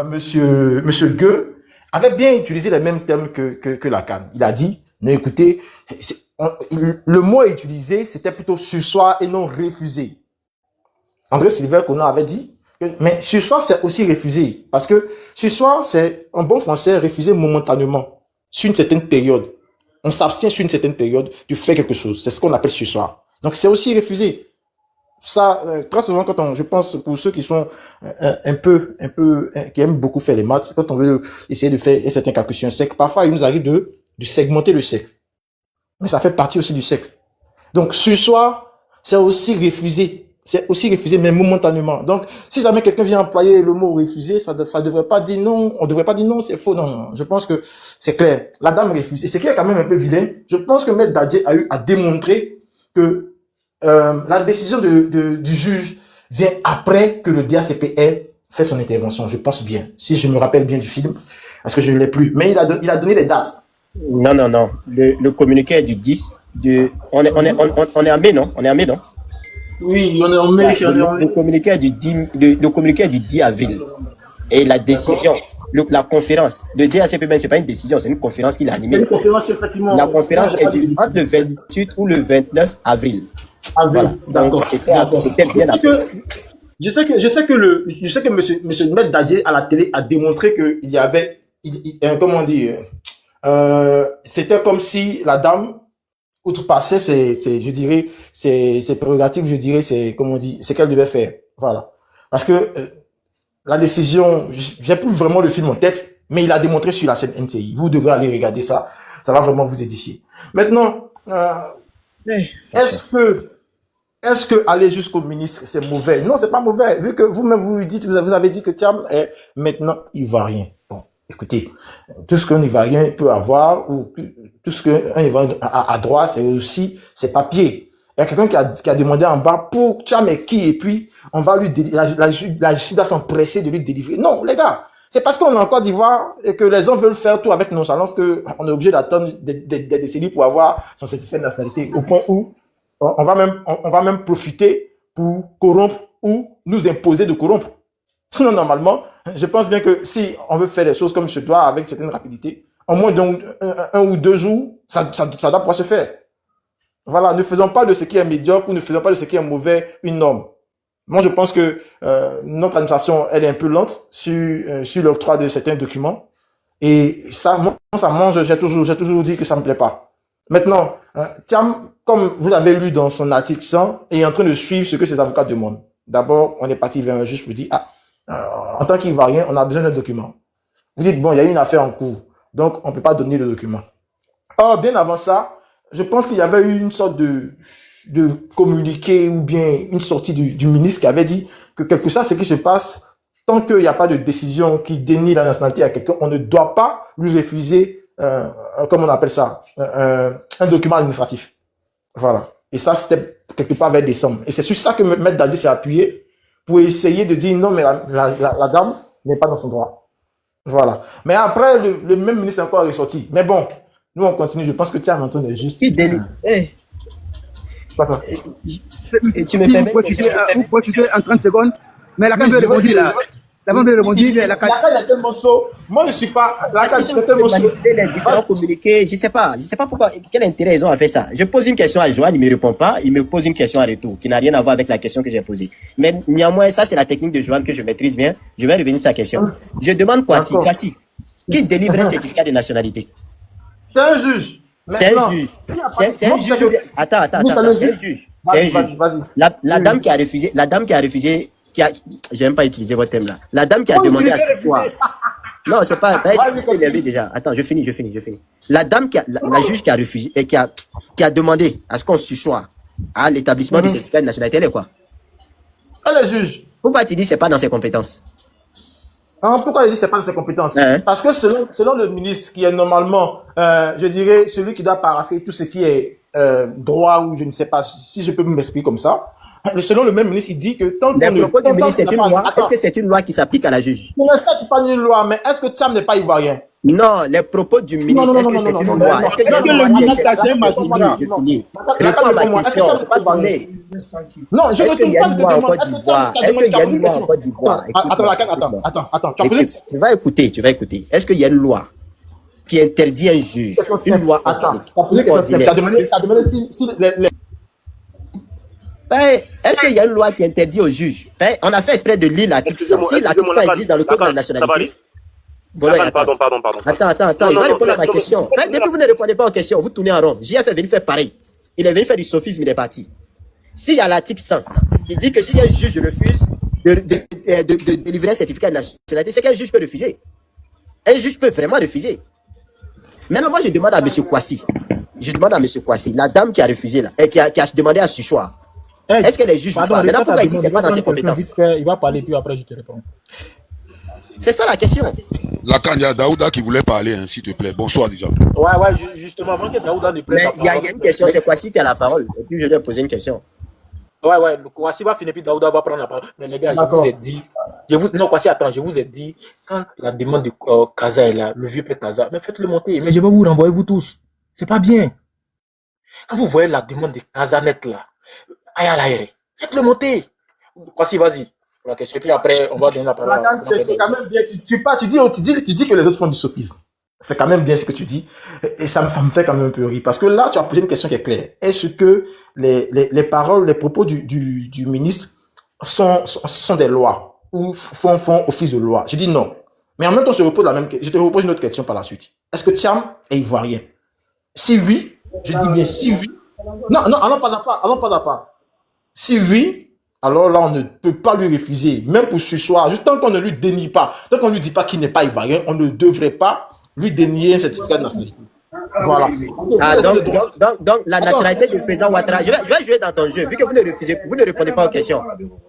[SPEAKER 4] monsieur Gueux, avait bien utilisé les mêmes termes que Lacan. Il a dit, non, écoutez, le mot utilisé, c'était plutôt sursoir et non refusé. André Silva Kona avait dit, mais sursoir, c'est aussi refusé. Parce que sursoir, c'est, en bon français, refuser momentanément, sur une certaine période. On s'abstient sur une certaine période de faire quelque chose. C'est ce qu'on appelle sursoir. Donc, c'est aussi refusé. Ça, très souvent, je pense, pour ceux qui sont qui aiment beaucoup faire les maths, quand on veut essayer de faire un certain calcul sur un cercle, parfois, il nous arrive de segmenter le cercle. Mais ça fait partie aussi du cercle. Donc, sursoir, c'est aussi refusé. C'est aussi refusé, mais momentanément. Donc, si jamais quelqu'un vient employer le mot refuser, ça devrait pas dire non, on devrait pas dire non, c'est faux, non. Je pense que c'est clair. La dame refuse. Et c'est qui est quand même un peu vilain. Je pense que Maître Dadje a eu à démontrer que la décision du juge vient après que le DACP ait fait son intervention. Je pense bien. Si je me rappelle bien du film, parce que je ne l'ai plus. Mais il a donné les dates.
[SPEAKER 1] Non. Le communiqué est du 10. On est en mai, non? On est en mai, non?
[SPEAKER 4] Oui, on est en mai.
[SPEAKER 1] Le communiqué est du 10 avril. Et la décision, la conférence, le DACP, c'est pas une décision, c'est une conférence qu'il a animée.
[SPEAKER 4] Une conférence, effectivement.
[SPEAKER 1] La conférence est entre le 28 ou le 29 avril. Voilà. Donc, c'était bien après.
[SPEAKER 4] Je sais que monsieur Maître Dadje à la télé a démontré qu'il y avait, comment dire, c'était comme si la dame outrepassait ses prérogatives, je dirais, c'est qu'elle devait faire. Voilà. Parce que la décision, j'ai plus vraiment le film en tête, mais il a démontré sur la chaîne NTI. Vous devrez aller regarder ça. Ça va vraiment vous édifier. Maintenant, est-ce que aller jusqu'au ministre, c'est mauvais? Non, c'est pas mauvais. Vu que vous-même, vous avez dit que Thiam est maintenant ivoirien. Bon, écoutez, tout ce qu'un ivoirien peut avoir, ou tout ce qu'un ivoirien a droit, c'est aussi ses papiers. Il y a quelqu'un qui a demandé en bas pour Thiam et qui, et puis on va lui la justice doit s'empresser de lui délivrer. Non, les gars, c'est parce qu'on est en Côte d'Ivoire et que les gens veulent faire tout avec nonchalance qu'on est obligé d'attendre des décennies pour avoir son certificat de nationalité, au point où on va même profiter pour corrompre ou nous imposer de corrompre. Sinon, normalement, je pense bien que si on veut faire les choses comme se doit, avec certaine rapidité, au moins donc, un ou 2 jours, ça doit pouvoir se faire. Voilà, ne faisons pas de ce qui est médiocre ou ne faisons pas de ce qui est mauvais une norme. Moi, je pense que notre administration, elle est un peu lente sur l'octroi de certains documents. Et ça, moi, ça mange, j'ai toujours dit que ça me plaît pas. Maintenant, Thiam, comme vous l'avez lu dans son article 100, est en train de suivre ce que ses avocats demandent. D'abord, on est parti vers un juge pour dire, en tant qu'Ivoirien, on a besoin d'un document. Vous dites, bon, il y a une affaire en cours, donc on ne peut pas donner le document. Or, bien avant ça, je pense qu'il y avait eu une sorte de communiqué ou bien une sortie du ministre qui avait dit que quelque chose, ce qui se passe, tant qu'il n'y a pas de décision qui dénie la nationalité à quelqu'un, on ne doit pas lui refuser, comme on appelle ça, un document administratif. Voilà. Et ça, c'était quelque part vers décembre. Et c'est sur ça que Maître Dadji s'est appuyé pour essayer de dire non, mais la dame n'est pas dans son droit. Voilà. Mais après, le même ministre est encore ressorti. Mais bon, nous, on continue. Je pense que Thiam Antoine est juste.
[SPEAKER 1] Qui délie?
[SPEAKER 4] Pas ça.
[SPEAKER 1] Et tu me
[SPEAKER 3] Si
[SPEAKER 1] permets,
[SPEAKER 3] vous pouvez chuter en 30 secondes, mais la canne rebondit là. La canne rebondit, mais la canne.
[SPEAKER 4] La canne est tellement saut. Moi, je ne suis pas. La canne est tellement saut.
[SPEAKER 1] les différents communiqués, je sais pas pourquoi, quel intérêt ils ont à faire ça. Je pose une question à Joanne, il me répond pas, il me pose une question en retour, qui n'a rien à voir avec la question que j'ai posée. Mais néanmoins, ça, c'est la technique de Joanne que je maîtrise bien. Je vais revenir sur sa question. Je demande Kwasi, qui délivre un certificat de nationalité?
[SPEAKER 4] C'est un juge.
[SPEAKER 1] C'est un juge. C'est un juge. Attends. C'est un juge. C'est un juge. La dame qui a refusé, j'aime pas utiliser votre thème là. La dame qui a demandé à ce soir. Non, c'est pas, tu t'es énervé déjà. Attends, je finis. La dame la juge qui a refusé, et qui a demandé à ce qu'on suçoie à l'établissement du certificat de nationalité, elle est quoi?
[SPEAKER 4] Elle est juge.
[SPEAKER 1] Pourquoi tu dis que c'est pas dans ses compétences?
[SPEAKER 4] Pourquoi il dit que ce n'est pas dans ses compétences?
[SPEAKER 1] Hein?
[SPEAKER 4] Parce que selon le ministre, qui est normalement, je dirais, celui qui doit parapher tout ce qui est droit, ou je ne sais pas si je peux m'expliquer comme ça, selon le même ministre, il dit que tant
[SPEAKER 1] Les propos du ministre, c'est une loi. Est-ce que c'est une loi qui s'applique à la juge?
[SPEAKER 4] Ce n'est pas une loi, mais est-ce que Thiam n'est pas ivoirien?
[SPEAKER 1] Non, les propos du ministre, est-ce que c'est une loi? Est-ce qu'il y a une loi qui est finie? Réponds à ma question.
[SPEAKER 4] Non, je
[SPEAKER 1] Est-ce qu'il y a une loi en
[SPEAKER 4] demande,
[SPEAKER 1] Côte d'Ivoire? Est-ce qu'il y a une loi en Côte d'Ivoire?
[SPEAKER 4] Attends.
[SPEAKER 1] Tu vas écouter. Est-ce qu'il y a une loi qui interdit un juge? Une loi est-ce qu'il y a une loi qui interdit aux juges? On a fait exprès de lire l'article 100. Si l'article 100 existe dans le code de la nationalité. Pardon. Attends, il va répondre à ma question. Depuis vous ne répondez pas aux questions, vous tournez en rond. JF est venu faire pareil. Il est venu faire du sophisme, il est parti. S'il y a l'article 100, il dit que si un juge refuse de délivrer un certificat de nationalité, c'est qu'un juge peut refuser. Un juge peut vraiment refuser. Maintenant, moi, je demande à M. Kwasi, la dame qui a refusé, là, et qui a demandé à Suchoir, est-ce qu'elle est juge ou pas? Maintenant, pourquoi il dit que ce n'est pas dans ses compétences?
[SPEAKER 7] Il va parler, puis après, je te réponds.
[SPEAKER 1] C'est ça la question.
[SPEAKER 8] La il y a Daouda qui voulait parler, hein, s'il te plaît. Bonsoir déjà.
[SPEAKER 7] Ouais, justement, avant que Daouda ne prenne
[SPEAKER 1] Mais
[SPEAKER 7] la
[SPEAKER 1] il y a
[SPEAKER 7] parole.
[SPEAKER 1] une question, c'est Kwasi qui a la parole. Et puis je lui ai posé une question.
[SPEAKER 7] Ouais, Kwasi va finir, puis Daouda va prendre la parole. Mais les gars, je vous ai dit, non, Kwasi, attends, je vous ai dit, quand la demande de Kaza est là, le vieux père Kaza, mais faites-le monter. Mais je vais vous renvoyer, vous tous. C'est pas bien. Quand vous voyez la demande de Kaza net là, aïe, faites-le monter. Kwasi, vas-y. La question, puis après, on va donner la parole.
[SPEAKER 4] C'est quand même bien. Tu dis que les autres font du sophisme. C'est quand même bien ce que tu dis. Et ça me fait quand même un peu rire. Parce que là, tu as posé une question qui est claire. Est-ce que les paroles, les propos du ministre sont des lois ou font office de loi? Je dis non. Mais en même temps, je te repose une autre question par la suite. Est-ce que Thiam est ivoirien? Si oui, je dis bien si oui. Non, allons pas à pas. Si oui, alors là, on ne peut pas lui refuser, même pour ce soir, juste tant qu'on ne lui dénie pas, tant qu'on ne lui dit pas qu'il n'est pas ivoirien, on ne devrait pas lui dénier un certificat de nationalité. Voilà.
[SPEAKER 1] Donc la nationalité du président Ouattara, je vais jouer dans ton jeu, vu que vous ne répondez pas aux questions.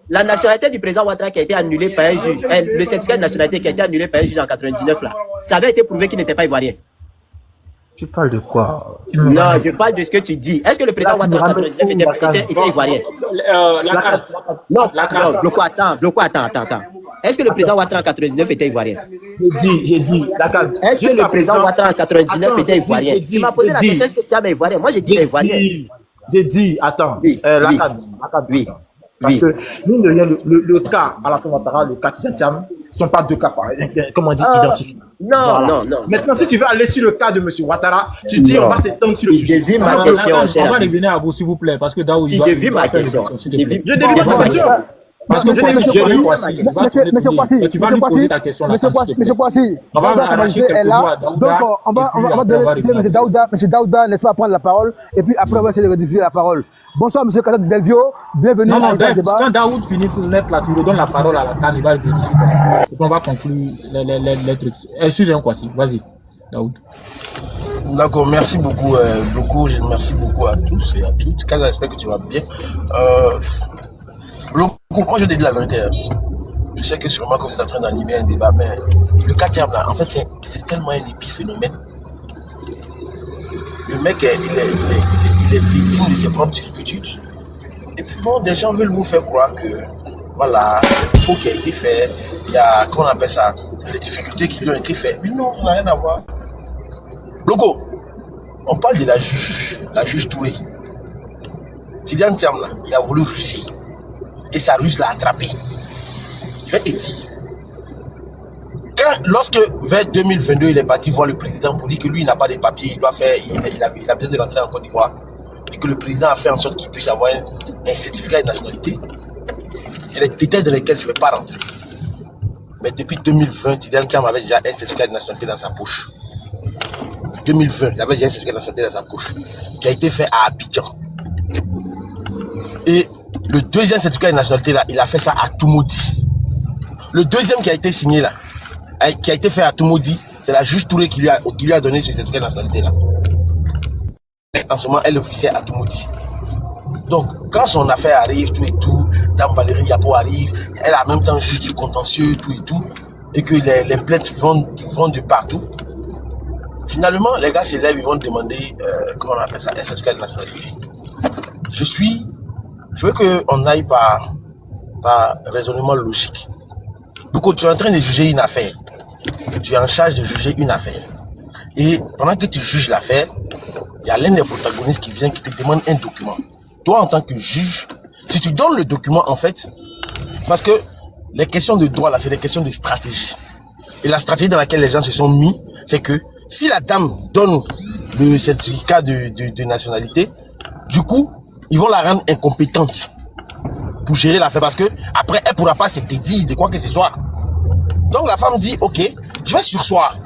[SPEAKER 1] La nationalité du président Ouattara qui a été annulée par un juge, le certificat de nationalité qui a été annulé par un juge en 99, là, ça avait été prouvé qu'il n'était pas ivoirien.
[SPEAKER 4] Tu parles de quoi?
[SPEAKER 1] Non, je parle de ce que tu dis. Est-ce que le président Ouattara en 99 était ivoirien? Non, Bloco, attends. Est-ce que le président Ouattara en 99 était ivoirien?
[SPEAKER 4] J'ai dit,
[SPEAKER 1] est-ce que le président Ouattara en 99 était ivoirien? Tu m'as posé la question, est-ce que tu es ivoirien? Moi, j'ai dit ivoirien.
[SPEAKER 4] J'ai dit, attends,
[SPEAKER 1] Oui.
[SPEAKER 4] Parce
[SPEAKER 1] Oui.
[SPEAKER 4] que, mine de rien, le cas à la Ouattara, le cas Tiam, ne sont pas deux cas pareils, comment on dit,
[SPEAKER 1] Ah,
[SPEAKER 4] identiques.
[SPEAKER 1] non,
[SPEAKER 4] Voilà.
[SPEAKER 1] non, non.
[SPEAKER 4] Maintenant, si tu veux aller sur le cas de M. Ouattara, tu dis
[SPEAKER 1] Non.
[SPEAKER 4] on va s'étendre sur le
[SPEAKER 1] Tu
[SPEAKER 4] sujet.
[SPEAKER 1] devines ma
[SPEAKER 7] On
[SPEAKER 1] question, cher
[SPEAKER 7] va
[SPEAKER 1] ami.
[SPEAKER 7] revenir à vous, s'il vous plaît, parce que Daoud,
[SPEAKER 1] Tu
[SPEAKER 7] il doit
[SPEAKER 1] devines ma
[SPEAKER 7] faire une
[SPEAKER 1] question.
[SPEAKER 7] question, s'il
[SPEAKER 1] Tu
[SPEAKER 7] te plaît.
[SPEAKER 1] devines-
[SPEAKER 4] Je devine
[SPEAKER 1] Bon,
[SPEAKER 4] ma question.
[SPEAKER 7] Parce que
[SPEAKER 4] Je
[SPEAKER 7] Kwasi,
[SPEAKER 4] devine-
[SPEAKER 7] tu connais
[SPEAKER 1] je-
[SPEAKER 7] Kwasi, il va te
[SPEAKER 3] Monsieur
[SPEAKER 7] donner-
[SPEAKER 3] Kwasi,
[SPEAKER 7] tu vas lui poser ta question.
[SPEAKER 3] Monsieur Kwasi,
[SPEAKER 7] On va
[SPEAKER 3] Daouda
[SPEAKER 7] arracher
[SPEAKER 3] Kamalité
[SPEAKER 7] quelques
[SPEAKER 3] est
[SPEAKER 7] mots à
[SPEAKER 3] là.
[SPEAKER 7] Daouda,
[SPEAKER 3] Donc, on va
[SPEAKER 7] et puis après,
[SPEAKER 3] donner
[SPEAKER 7] on va
[SPEAKER 3] M.
[SPEAKER 7] revenir.
[SPEAKER 3] Daouda, n'est-ce pas, prendre la parole. Et puis après, on va essayer de rediffuser la parole. Bonsoir, Monsieur Kadat Delvio. Bienvenue
[SPEAKER 7] Non,
[SPEAKER 3] à
[SPEAKER 7] ben,
[SPEAKER 3] ce débat.
[SPEAKER 7] quand Daoud finit pour mettre là, tu redonnes la parole à la canne, il va revenir sur Kwasi. Et puis on va conclure les trucs. Excusez-moi, Kwasi, vas-y, Daoud.
[SPEAKER 6] D'accord, merci beaucoup, merci beaucoup à tous et à toutes. Kaza, j'espère que tu vas bien. Bloco, moi je te dis la vérité. Je sais que sûrement que vous êtes en train d'animer un débat, mais le cas terme là, en fait, c'est tellement un épiphénomène. Le mec, il est victime de ses propres turpitudes. Et puis bon, des gens veulent vous faire croire que, voilà, il faut qui a été fait, il y a, comment on appelle ça, les difficultés qui lui ont été faites. Mais non, ça n'a rien à voir. Bloco, on parle de la juge Touré. Tidiane Thiam, là, il a voulu russer. Et sa ruse l'a attrapé. Je vais te dire. Lorsque, vers 2022, il est parti voir le président pour dire que lui, il n'a pas de papiers, il a besoin de rentrer en Côte d'Ivoire. Et que le président a fait en sorte qu'il puisse avoir un certificat de nationalité. Il y a des détails dans lesquels je ne vais pas rentrer. Mais depuis 2020, Tidiane Thiam avait déjà un certificat de nationalité dans sa poche. 2020, il avait déjà un certificat de nationalité dans sa poche, qui a été fait à Abidjan. Et le deuxième certificat de nationalité, là, il a fait ça à Toumoudi. Le deuxième qui a été signé, là, qui a été fait à Toumoudi, c'est la juge Touré qui lui a donné ce certificat de nationalité, là. En ce moment, elle est officielle à Toumoudi. Donc, quand son affaire arrive, tout et tout, Dame Valérie Yapo arrive, elle a en même temps juge du contentieux, tout et tout, et que les plaintes vont de partout. Finalement, les gars se lèvent, ils vont demander, comment on appelle ça, un certificat de nationalité. Je veux qu'on aille par raisonnement logique. Donc, tu es en train de juger une affaire. Tu es en charge de juger une affaire. Et pendant que tu juges l'affaire, il y a l'un des protagonistes qui vient, qui te demande un document. Toi, en tant que juge, si tu donnes le document, en fait, parce que les questions de droit, là, c'est des questions de stratégie. Et la stratégie dans laquelle les gens se sont mis, c'est que si la dame donne le certificat de nationalité, du coup, ils vont la rendre incompétente pour gérer l'affaire parce que après, elle pourra pas se dire de quoi que ce soit. Donc la femme dit, ok, je vais sursoir.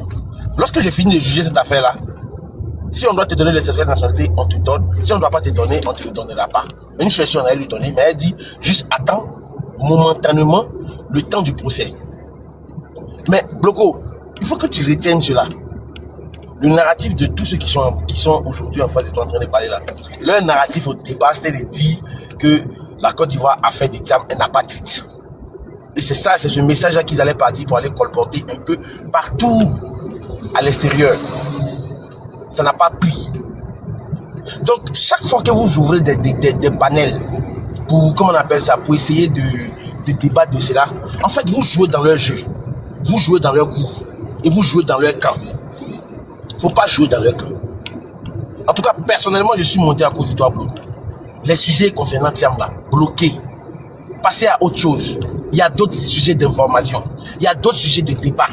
[SPEAKER 6] Lorsque j'ai fini de juger cette affaire-là, si on doit te donner le certificat de nationalité, on te donne. Si on ne doit pas te donner, on ne te le donnera pas. Une chose, on allait lui donner, mais elle dit, juste attends momentanément le temps du procès. Mais Bloco, il faut que tu retiennes cela. Le narratif de tous ceux qui sont aujourd'hui en face de toi en train de parler là, leur narratif au départ, c'était de dire que la Côte d'Ivoire a fait des Thiam un apatride. Et c'est ça, c'est ce message-là qu'ils allaient partir pour aller colporter un peu partout à l'extérieur. Ça n'a pas pris. Donc, chaque fois que vous ouvrez des panels pour, comment on appelle ça, pour essayer de débattre de cela, en fait, vous jouez dans leur jeu. Vous jouez dans leur groupe. Et vous jouez dans leur camp. Il ne faut pas jouer dans leur camp. En tout cas, personnellement, je suis monté à cause de toi, Bloco. Les sujets concernant Thiam là, bloqués. Passez à autre chose. Il y a d'autres sujets d'information. Il y a d'autres sujets de débat.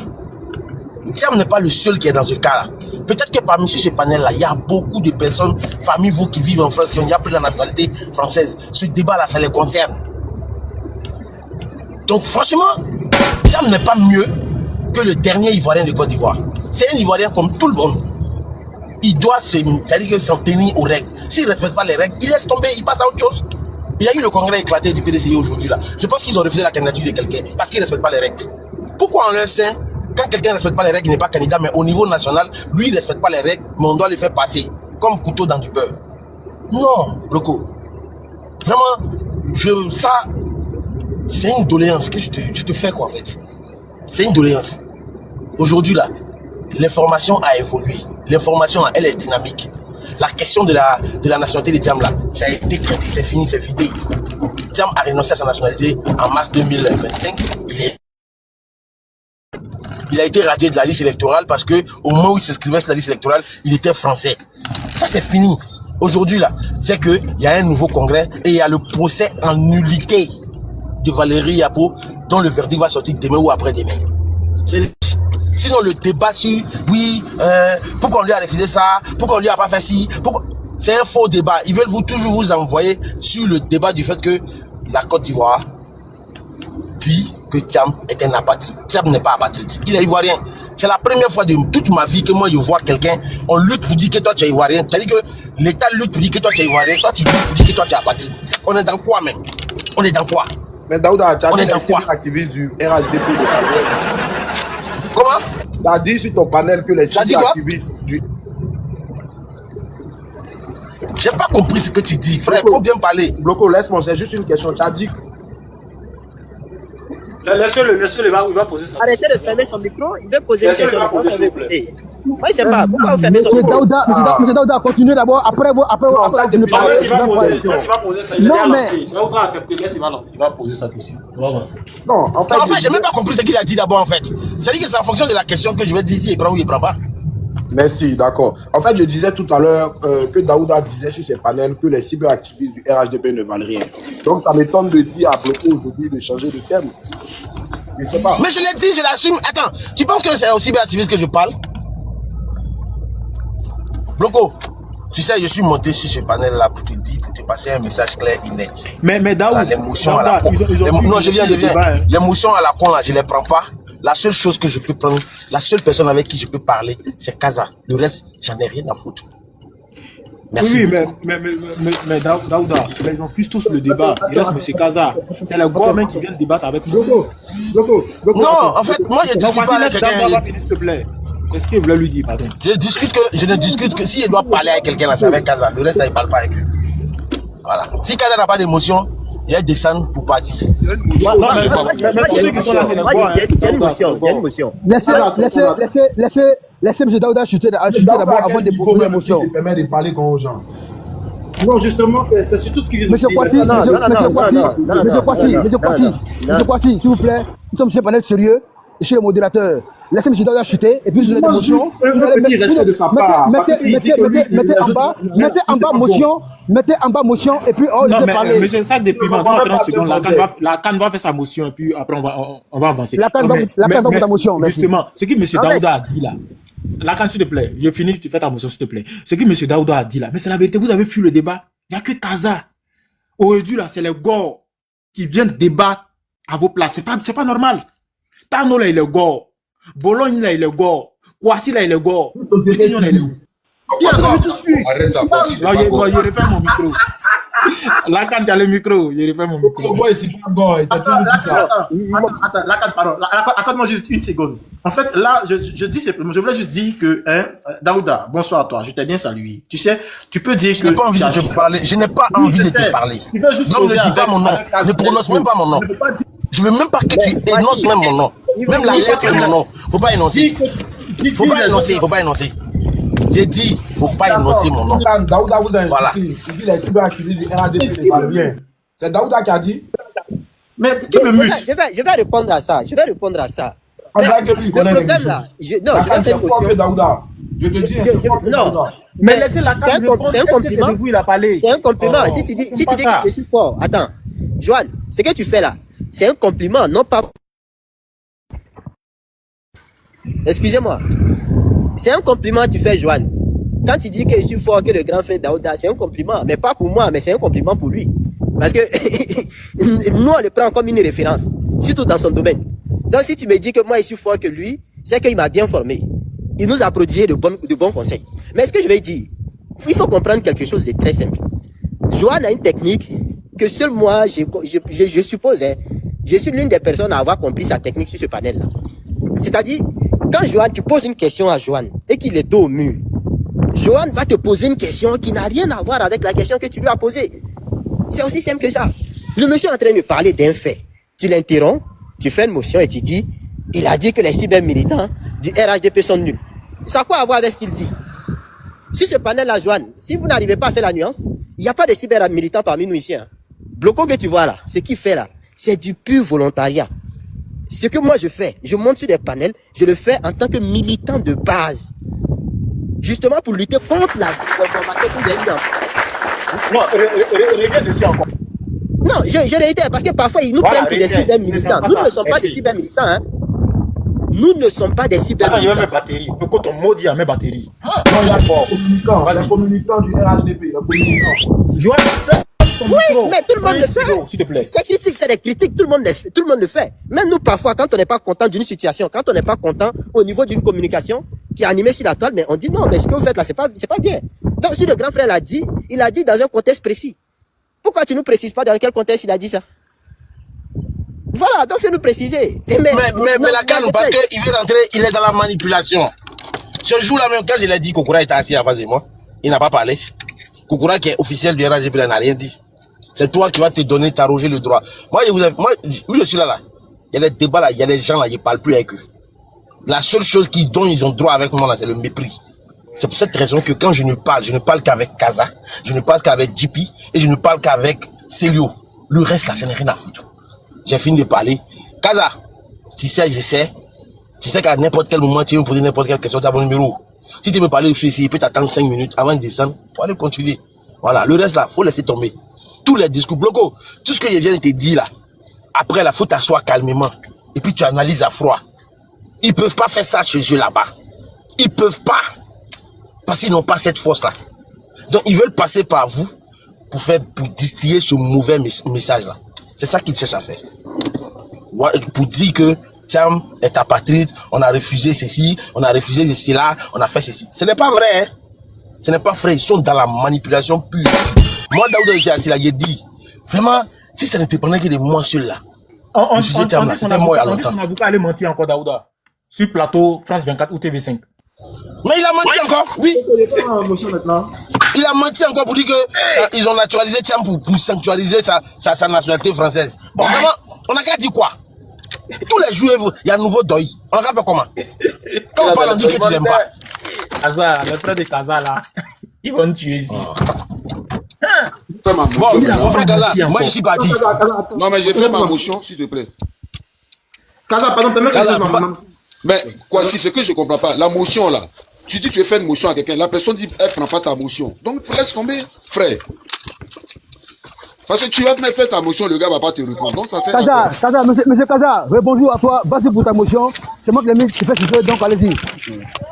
[SPEAKER 6] Thiam n'est pas le seul qui est dans ce cas-là. Peut-être que parmi ce panel-là, il y a beaucoup de personnes parmi vous qui vivent en France, qui ont déjà pris la nationalité française. Ce débat-là, ça les concerne. Donc franchement, Thiam n'est pas mieux que le dernier Ivoirien de Côte d'Ivoire. C'est un Ivoirien comme tout le monde. Il doit s'en tenir aux règles. S'il ne respecte pas les règles, il laisse tomber, il passe à autre chose. Il y a eu le congrès éclaté du PDCI aujourd'hui là. Je pense qu'ils ont refusé la candidature de quelqu'un parce qu'il ne respecte pas les règles. Pourquoi en leur sein, quand quelqu'un ne respecte pas les règles, il n'est pas candidat, mais au niveau national, lui il ne respecte pas les règles, mais on doit les faire passer comme couteau dans du beurre. Non, Bloco. Vraiment, ça, c'est une doléance que je te fais quoi en fait. C'est une doléance. Aujourd'hui là, l'information a évolué. L'information, elle est dynamique. La question de la nationalité de Thiam là, ça a été traité, c'est fini, c'est vidé. Thiam a renoncé à sa nationalité en mars 2025. Il a été radié de la liste électorale parce que au moment où il s'inscrivait sur la liste électorale, il était français. Ça c'est fini. aujourd'hui là, c'est que il y a un nouveau congrès et il y a le procès en nullité de Valérie Yapo dont le verdict va sortir demain ou après-demain. Sinon le débat sur oui, pourquoi on lui a refusé ça, pourquoi on lui a pas fait ci, pourquoi... C'est un faux débat. Ils veulent toujours vous envoyer sur le débat du fait que la Côte d'Ivoire dit que Thiam est un apatride. Thiam n'est pas apatride. Il est ivoirien. C'est la première fois de toute ma vie que moi je vois quelqu'un, on lutte pour dire que toi tu es ivoirien. C'est-à-dire que l'État lutte pour dire que toi tu es ivoirien, toi tu luttes pour dire que toi tu es apatride. On est dans quoi même? On est dans quoi?
[SPEAKER 9] Mais Daouda, tu as
[SPEAKER 6] On
[SPEAKER 9] dit
[SPEAKER 6] est dans quoi?
[SPEAKER 9] activiste du RHDP de Paris.
[SPEAKER 6] Comment?
[SPEAKER 9] Tu as dit sur ton panel que les
[SPEAKER 6] Tu as dit quoi?
[SPEAKER 9] activistes du...
[SPEAKER 6] J'ai pas compris ce que tu dis, frère. Il faut bien parler.
[SPEAKER 9] Bloco, laisse-moi, c'est juste une question. Tu as dit...
[SPEAKER 7] Laissez-le, il va poser ça.
[SPEAKER 1] Arrêtez de fermer son micro, il veut poser une
[SPEAKER 7] Laissez-le
[SPEAKER 1] question.
[SPEAKER 7] poser, s'il vous plaît.
[SPEAKER 1] Moi, je sais pas, pourquoi vous fermez son
[SPEAKER 3] Monsieur
[SPEAKER 1] micro?
[SPEAKER 3] Monsieur Daouda, continuez d'abord. Après,
[SPEAKER 9] ça,
[SPEAKER 3] vous ne
[SPEAKER 9] depuis
[SPEAKER 3] parlez
[SPEAKER 7] Il va poser ça. Il est
[SPEAKER 3] Non,
[SPEAKER 7] déjà
[SPEAKER 3] mais-
[SPEAKER 7] lancé. Il va accepter. Laisse, il va lancer. Il va poser sa question. Il va lancer.
[SPEAKER 9] Non, en fait...
[SPEAKER 6] Non, en fait, j'ai même pas compris ce qu'il a dit d'abord, en fait. C'est-à-dire que c'est en fonction de la question que je vais dire si il prend ou il prend pas.
[SPEAKER 9] Merci, d'accord. En fait, je disais tout à l'heure que Daouda disait sur ses panels que les cyberactivistes du RHDP ne valent rien. Donc, ça m'étonne de dire à Bloco aujourd'hui de changer de thème. Je sais pas.
[SPEAKER 6] Mais je l'ai dit, je l'assume. Attends, tu penses que c'est aussi cyberactiviste que je parle? Bloco, tu sais, je suis monté sur ce panel-là pour te dire, pour te passer un message clair et net.
[SPEAKER 7] Mais Daoud,
[SPEAKER 6] Voilà, l'émotion à la con. Non, je viens. L'émotion à la con, là, je les prends pas. La seule chose que je peux prendre, la seule personne avec qui je peux parler, c'est Kaza. Le reste, j'en ai rien à foutre. Merci.
[SPEAKER 7] Oui, mais Daouda, ils ont fusent tous le débat. Il reste M. Kaza. C'est le gouvernement qui vient de débattre avec nous.
[SPEAKER 6] Non, en fait, moi, je discute pas avec quelqu'un.
[SPEAKER 7] S'il te plaît. Qu'est-ce qu'il voulait lui dire, pardon?
[SPEAKER 6] Je ne discute que si je dois parler avec quelqu'un, là, c'est avec Kaza. Le reste, ça, il parle pas avec lui. Voilà. Si Kaza n'a pas d'émotion, il va descendre pour partir.
[SPEAKER 7] Non, mais tous ceux qui sont là, c'est le quoi?
[SPEAKER 1] Il y a une motion, il y a une motion.
[SPEAKER 3] Laissez M. Daouda chuter d'abord avant de poser l'émotion.
[SPEAKER 9] Ça permet de parler comme aux gens.
[SPEAKER 4] Non, justement, c'est surtout ce qu'il vient de
[SPEAKER 3] Monsieur Kwasi, s'il vous plaît, nous sommes chez un panel sérieux, chez le modérateur. Laissez M. Daouda chuter et puis vous allez des motions.
[SPEAKER 4] petit respect de sa part.
[SPEAKER 3] Mettez en bas motion et puis on
[SPEAKER 7] Non,
[SPEAKER 3] laisse
[SPEAKER 7] mais
[SPEAKER 3] parler.
[SPEAKER 7] monsieur, ça depuis maintenant 30 secondes, la CAN va faire sa motion et puis après on va avancer.
[SPEAKER 3] La CAN va pour ta motion, merci.
[SPEAKER 7] Justement, ce que M. Daouda a dit là, la CAN, s'il te plaît, j'ai fini, tu fais ta motion, s'il te plaît. Ce que M. Daouda a dit là, mais c'est la vérité, vous avez fui le débat. Il n'y a que Kaza. Aujourd'hui là, c'est les Gors qui viennent débattre à vos places. C'est pas normal. Tano là, il est Gors. Bologne là, il est Gors. Kwasi là, il est Gors. Pétignon là, il est où?
[SPEAKER 6] Arrête ça.
[SPEAKER 7] Non, je refais mon micro. Là, quand tu as le micro, je refais mon micro.
[SPEAKER 4] Attends-moi juste une seconde. En fait, là, je dis simplement, je voulais juste dire que, Daouda, bonsoir à toi, je t'ai bien salué. Tu sais, tu peux dire que...
[SPEAKER 6] Je n'ai pas envie de te parler. Je n'ai pas envie de te parler. Non, ne dis pas mon nom. Ne prononce même pas mon nom. Je veux même pas que tu énonces même mon nom. Même la lettre de mon nom. Faut pas énoncer. Faut pas énoncer. J'ai dit, faut pas énoncer mon nom.
[SPEAKER 9] Daouda vous a insulté.
[SPEAKER 6] Voilà.
[SPEAKER 9] Il dit les cyberactivistes du RHDP ne valent rien. C'est Daouda qui a dit.
[SPEAKER 4] Mais qui me mute?
[SPEAKER 1] Je vais répondre à ça.
[SPEAKER 9] On dirait que lui, il connaît
[SPEAKER 1] Le
[SPEAKER 9] les
[SPEAKER 1] problème
[SPEAKER 9] choses.
[SPEAKER 1] là, je vais faire une motion.
[SPEAKER 9] Daouda. Je te dis,
[SPEAKER 1] Non,
[SPEAKER 7] Mais laissez la
[SPEAKER 1] c'est
[SPEAKER 7] CAN
[SPEAKER 1] un compliment.
[SPEAKER 7] il a parlé.
[SPEAKER 1] C'est un compliment.
[SPEAKER 7] Oh,
[SPEAKER 1] Si tu dis
[SPEAKER 7] pas
[SPEAKER 1] que
[SPEAKER 7] ça.
[SPEAKER 1] je suis fort, attends. Joanne, ce que tu fais là, c'est un compliment, non pas. Excusez-moi. C'est un compliment que tu fais, Joanne. Quand tu dis que je suis fort, que le grand frère Daouda, c'est un compliment. Mais pas pour moi, mais c'est un compliment pour lui. Parce que nous, on le prend comme une référence. Surtout dans son domaine. Donc si tu me dis que moi, je suis fort que lui, c'est qu'il m'a bien formé. Il nous a prodigué de bons conseils. Mais ce que je vais dire, il faut comprendre quelque chose de très simple. Joanne a une technique que seul moi, je suppose, hein, je suis l'une des personnes à avoir compris sa technique sur ce panel-là. C'est-à-dire, quand Joanne, tu poses une question à Joanne et qu'il est dos au mur, Joanne va te poser une question qui n'a rien à voir avec la question que tu lui as posée. C'est aussi simple que ça. Le monsieur est en train de parler d'un fait. Tu l'interromps, tu fais une motion et tu dis, il a dit que les cyber-militants du RHDP sont nuls. Ça a quoi à voir avec ce qu'il dit? Sur ce panel-là, Joanne, si vous n'arrivez pas à faire la nuance, il n'y a pas de cyber-militants parmi nous ici. Hein. Bloco que tu vois là, ce qu'il fait là, c'est du pur volontariat. Ce que moi je fais, je monte sur des panels, je le fais en tant que militant de base. Justement pour lutter contre la désinformation que vous avez eu
[SPEAKER 7] Non, reviens dessus encore.
[SPEAKER 1] Non, je réitère, parce que parfois, ils nous
[SPEAKER 7] Voilà,
[SPEAKER 1] prennent pour des
[SPEAKER 7] réitère.
[SPEAKER 1] cybermilitants.
[SPEAKER 7] C'est
[SPEAKER 1] Nous
[SPEAKER 7] ça.
[SPEAKER 1] ne sommes pas des
[SPEAKER 7] Merci.
[SPEAKER 1] cybermilitants. Hein. Nous ne sommes pas des
[SPEAKER 7] Attends, je vais
[SPEAKER 1] cybermilitants.
[SPEAKER 7] mettre batterie. Le quand on maudit à mes batteries. Ah,
[SPEAKER 4] Non, il y a
[SPEAKER 7] fort.
[SPEAKER 4] les communicants du RHDP, les communicants.
[SPEAKER 7] Joël, fais ton
[SPEAKER 1] Oui,
[SPEAKER 7] micro.
[SPEAKER 1] mais tout le monde
[SPEAKER 7] Fais
[SPEAKER 1] le
[SPEAKER 7] un stylo,
[SPEAKER 1] fait.
[SPEAKER 7] s'il te plaît.
[SPEAKER 1] C'est critique, c'est des critiques, tout le monde le fait. Tout le monde le fait. Même nous, parfois, quand on n'est pas content d'une situation, quand on n'est pas content au niveau d'une communication qui est animée sur la toile, mais on dit non, mais ce que vous faites là, c'est pas bien. Donc, si le grand frère l'a dit, il a dit dans un contexte précis. Pourquoi tu ne nous précises pas dans quel contexte il a dit ça? Voilà, donc il faut nous préciser.
[SPEAKER 10] Mais la calme, parce qu'il veut rentrer, il est dans la manipulation. Ce jour-là même, quand je l'ai dit, Kokura était assis en face de moi, il n'a pas parlé. Kokura, qui est officiel du RHDP, il n'a rien dit. C'est toi qui vas te donner, t'arroger le droit. Moi, où je suis là, il y a des débats là, il y a des gens là, je ne parle plus avec eux. La seule chose dont ils ont droit avec moi là, c'est le mépris. C'est pour cette raison que quand je ne parle qu'avec Kaza, je ne parle qu'avec JP et je ne parle qu'avec Célio. Le reste là, je n'ai rien à foutre. J'ai fini de parler. Kaza, tu sais, je sais. Tu sais qu'à n'importe quel moment, tu veux me poser n'importe quelle question, tu as mon numéro. Si tu veux me parler de ceci, il peut t'attendre 5 minutes avant de descendre pour aller continuer. Voilà, le reste là, faut laisser tomber. Tous les discours, Bloco, tout ce que je viens de te dire là, après là, faut t'asseoir calmement. Et puis tu analyses à froid. Ils peuvent pas faire ça chez eux là-bas. Ils peuvent pas. Parce qu'ils n'ont pas cette force-là. Donc ils veulent passer par vous pour distiller ce mauvais message-là. C'est ça qu'ils cherchent à faire. Pour dire que Thiam est apatride, on a refusé ceci, on a refusé cela, on a fait ceci. Ce n'est pas vrai. Hein? Ce n'est pas vrai. Ils sont dans la manipulation pure. Moi, Daouda, j'ai dit, vraiment, si ça n'était pas que de moi seul là,
[SPEAKER 7] On
[SPEAKER 10] dit son
[SPEAKER 7] avocat allait mentir encore, Daouda. Sur plateau France 24 ou TV5.
[SPEAKER 10] Mais il a menti encore, oui.
[SPEAKER 4] Il est pas en motion maintenant.
[SPEAKER 10] Il a menti encore pour dire que ils ont naturalisé Thiam pour sanctuariser sa nationalité française. Bon, vraiment, on n'a qu'à dire quoi? Tous les jours, il y a un nouveau deuil. On n'a qu'à faire comment? Quand on parle, on dit que tu n'aimes pas.
[SPEAKER 7] Kaza, le frère de Kaza là, ils vont me tuer ici.
[SPEAKER 2] Fais ma
[SPEAKER 10] Bon,
[SPEAKER 2] motion.
[SPEAKER 10] mon frère Kaza, moi je suis parti.
[SPEAKER 2] Non, mais j'ai fait ma motion, s'il te plaît.
[SPEAKER 4] Kaza, pardon, permets-moi
[SPEAKER 2] Kaza,
[SPEAKER 4] que je dise
[SPEAKER 2] mais quoi, si ce que je comprends pas, la motion là, tu dis que tu fais une motion à quelqu'un, la personne dit elle prend pas ta motion. Donc laisse tomber, frère. Parce que tu vas venir faire ta motion, le gars va pas te répondre. Donc ça sert à quoi?
[SPEAKER 3] Kaza, monsieur Kaza, bonjour à toi, vas-y pour ta motion. C'est moi qui l'ai mis, tu fais ce que tu veux, donc allez-y.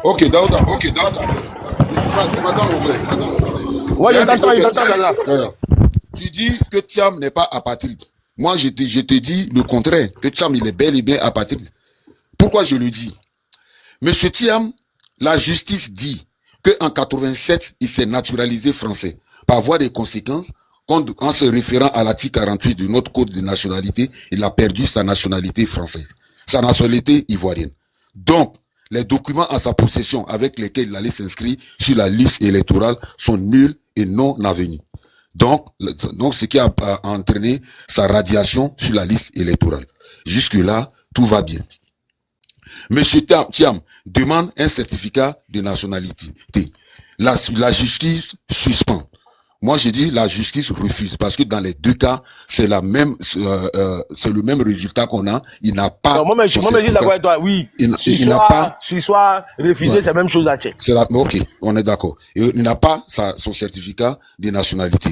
[SPEAKER 2] Ok, Daouda. Tu m'attends, mon frère.
[SPEAKER 10] Ouais, je t'entends, Kaza.
[SPEAKER 2] Tu dis que Thiam n'est pas apatride. Moi, je te dis le contraire, que Thiam, il est bel et bien apatride. Pourquoi je le dis? Monsieur Thiam, la justice dit qu'en 87, il s'est naturalisé français. Par voie des conséquences, en se référant à l'article 48 de notre code de nationalité, il a perdu sa nationalité française, sa nationalité ivoirienne. Donc, les documents en sa possession avec lesquels il allait s'inscrire sur la liste électorale sont nuls et non avenus. Donc, ce qui a entraîné sa radiation sur la liste électorale. Jusque-là, tout va bien. Monsieur Thiam demande un certificat de nationalité. La justice suspend. Moi, je dis la justice refuse parce que dans les deux cas, c'est le même résultat qu'on a. Il n'a pas.
[SPEAKER 10] Non, moi, je dis d'accord avec toi, oui.
[SPEAKER 2] Il n'a pas.
[SPEAKER 10] Soit refusé, c'est la même chose à Tchèque.
[SPEAKER 2] Ok, on est d'accord. Il n'a pas son certificat de nationalité.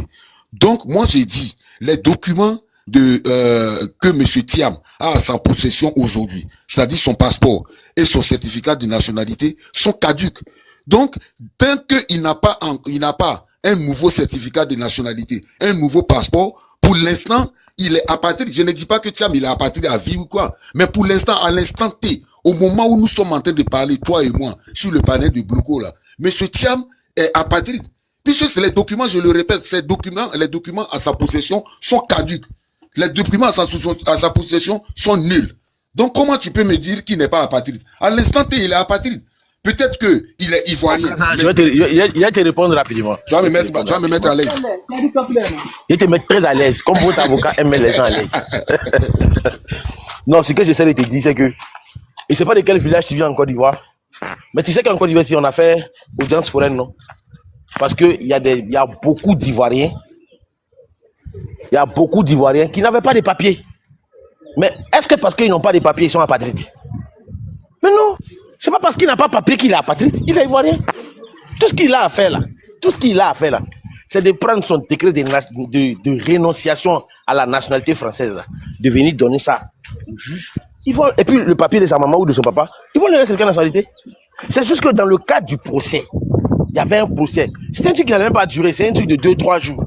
[SPEAKER 2] Donc, moi, j'ai dit les documents que monsieur Thiam a à sa possession aujourd'hui, c'est-à-dire son passeport et son certificat de nationalité, sont caducs. Donc, tant qu'il n'a pas un nouveau certificat de nationalité, un nouveau passeport, pour l'instant, il est apatride. Je ne dis pas que Thiam, il est apatride à vie ou quoi, mais pour l'instant, à l'instant T, au moment où nous sommes en train de parler, toi et moi, sur le panel de Bloco là, monsieur Thiam est apatride. Puisque c'est les documents, je le répète, les documents à sa possession sont caducs. Les documents à sa possession sont nuls. Donc, comment tu peux me dire qu'il n'est pas apatride? À l'instant T, il est apatride. Peut-être qu'il est ivoirien.
[SPEAKER 10] Je vais te répondre rapidement.
[SPEAKER 2] Tu vas me mettre à l'aise.
[SPEAKER 10] Je vais te mettre très à l'aise. Comme votre avocat aime les gens à l'aise. Non, ce que j'essaie de te dire, c'est que, et c'est pas de quel village tu viens en Côte d'Ivoire. Mais tu sais qu'en Côte d'Ivoire, si on a fait audience foraine, non? Parce que il y a beaucoup d'Ivoiriens. Il y a beaucoup d'Ivoiriens qui n'avaient pas de papiers. Mais est-ce que parce qu'ils n'ont pas de papiers, ils sont apatrides? Mais non. C'est pas parce qu'il n'a pas de papier qu'il est apatride. Il est ivoirien. Tout ce qu'il a à faire là, c'est de prendre son décret de rénonciation à la nationalité française, là, de venir donner ça au juge. Et puis le papier de sa maman ou de son papa, ils vont lui donner cette nationalité. C'est juste que dans le cadre du procès, il y avait un procès. C'est un truc qui n'allait même pas durer, c'est un truc de 2-3 jours.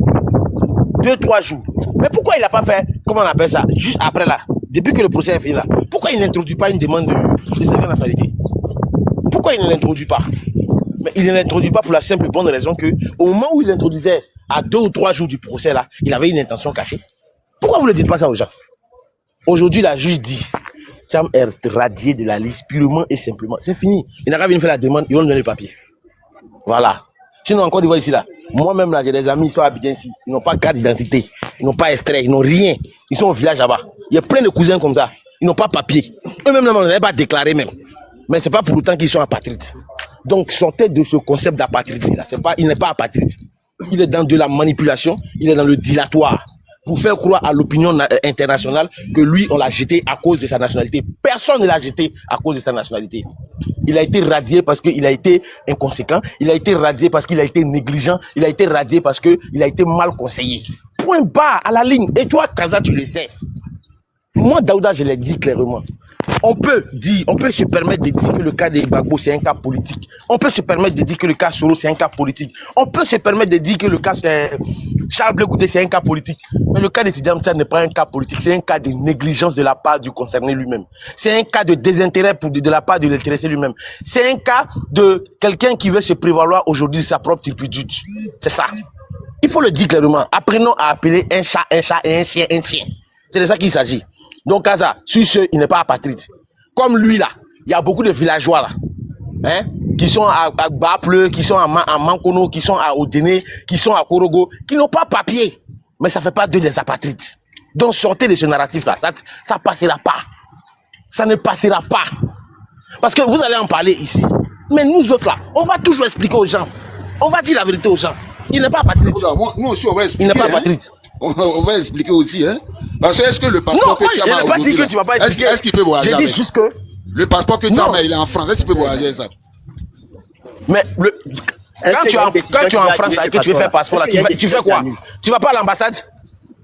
[SPEAKER 10] 2-3 jours. Mais pourquoi il n'a pas fait, comment on appelle ça, juste après là, depuis que le procès est fini là, pourquoi il n'introduit pas une demande de certificat de nationalité? Pourquoi il ne l'introduit pas? Mais il ne l'introduit pas pour la simple et bonne raison que au moment où il l'introduisait, à 2 ou 3 jours du procès là, il avait une intention cachée. Pourquoi vous ne dites pas ça aux gens? Aujourd'hui, la juge dit, Thiam est radié de la liste purement et simplement. C'est fini. Il n'a qu'à venir faire la demande, ils vont lui donner le papier. Voilà. Sinon, encore une fois ici là, moi-même là, j'ai des amis qui sont habillés ici. Ils n'ont pas de carte d'identité, ils n'ont pas extrait, ils n'ont rien. Ils sont au village là-bas. Il y a plein de cousins comme ça. Ils n'ont pas papier. Eux-mêmes, ils n'avaient pas déclaré même. Mais c'est pas pour autant qu'ils sont apatrides. Donc, sortez de ce concept d'apatride. Il n'est pas apatride. Il est dans de la manipulation, il est dans le dilatoire. Pour faire croire à l'opinion internationale que lui, on l'a jeté à cause de sa nationalité. Personne ne l'a jeté à cause de sa nationalité. Il a été radié parce qu'il a été inconséquent. Il a été radié parce qu'il a été négligent. Il a été radié parce qu'il a été mal conseillé. Point bas à la ligne. Et toi, Kaza, tu le sais. Moi, Daouda, je l'ai dit clairement. On peut se permettre de dire que le cas de Gbagbo, c'est un cas politique. On peut se permettre de dire que le cas Soro, c'est un cas politique. On peut se permettre de dire que le cas Charles Blé Goudé, c'est un cas politique. Mais le cas de Tidjam Tchad n'est pas un cas politique, c'est un cas de négligence de la part du concerné lui-même. C'est un cas de désintérêt de la part de l'intéressé lui-même. C'est un cas de quelqu'un qui veut se prévaloir aujourd'hui de sa propre turpitude. C'est ça. Il faut le dire clairement. Apprenons à appeler un chat et un chien un chien. C'est de ça qu'il s'agit. Donc, Kaza, sur ce, il n'est pas apatride. Comme lui, là, il y a beaucoup de villageois, là, hein, qui sont à Bapleu, qui sont à Mankono, qui sont à Odéné, qui sont à Korogo, qui n'ont pas papier. Mais ça ne fait pas d'eux des apatrides. Donc, sortez de ce narratif-là. Ça passera pas. Ça ne passera pas. Parce que vous allez en parler ici. Mais nous autres, là, on va toujours expliquer aux gens. On va dire la vérité aux gens. Il n'est pas apatride.
[SPEAKER 8] Nous aussi, on va expliquer.
[SPEAKER 10] Il n'est pas apatride.
[SPEAKER 8] On va expliquer aussi, hein. Parce que est-ce que le passeport que tu as aujourd'hui, est-ce qu'il peut voyager avec?
[SPEAKER 10] Juste que
[SPEAKER 8] le passeport que tu as, il est en France, est-ce qu'il peut voyager ça?
[SPEAKER 10] Mais quand tu es en France et que tu veux faire passeport là, tu fais quoi? Tu vas pas à l'ambassade?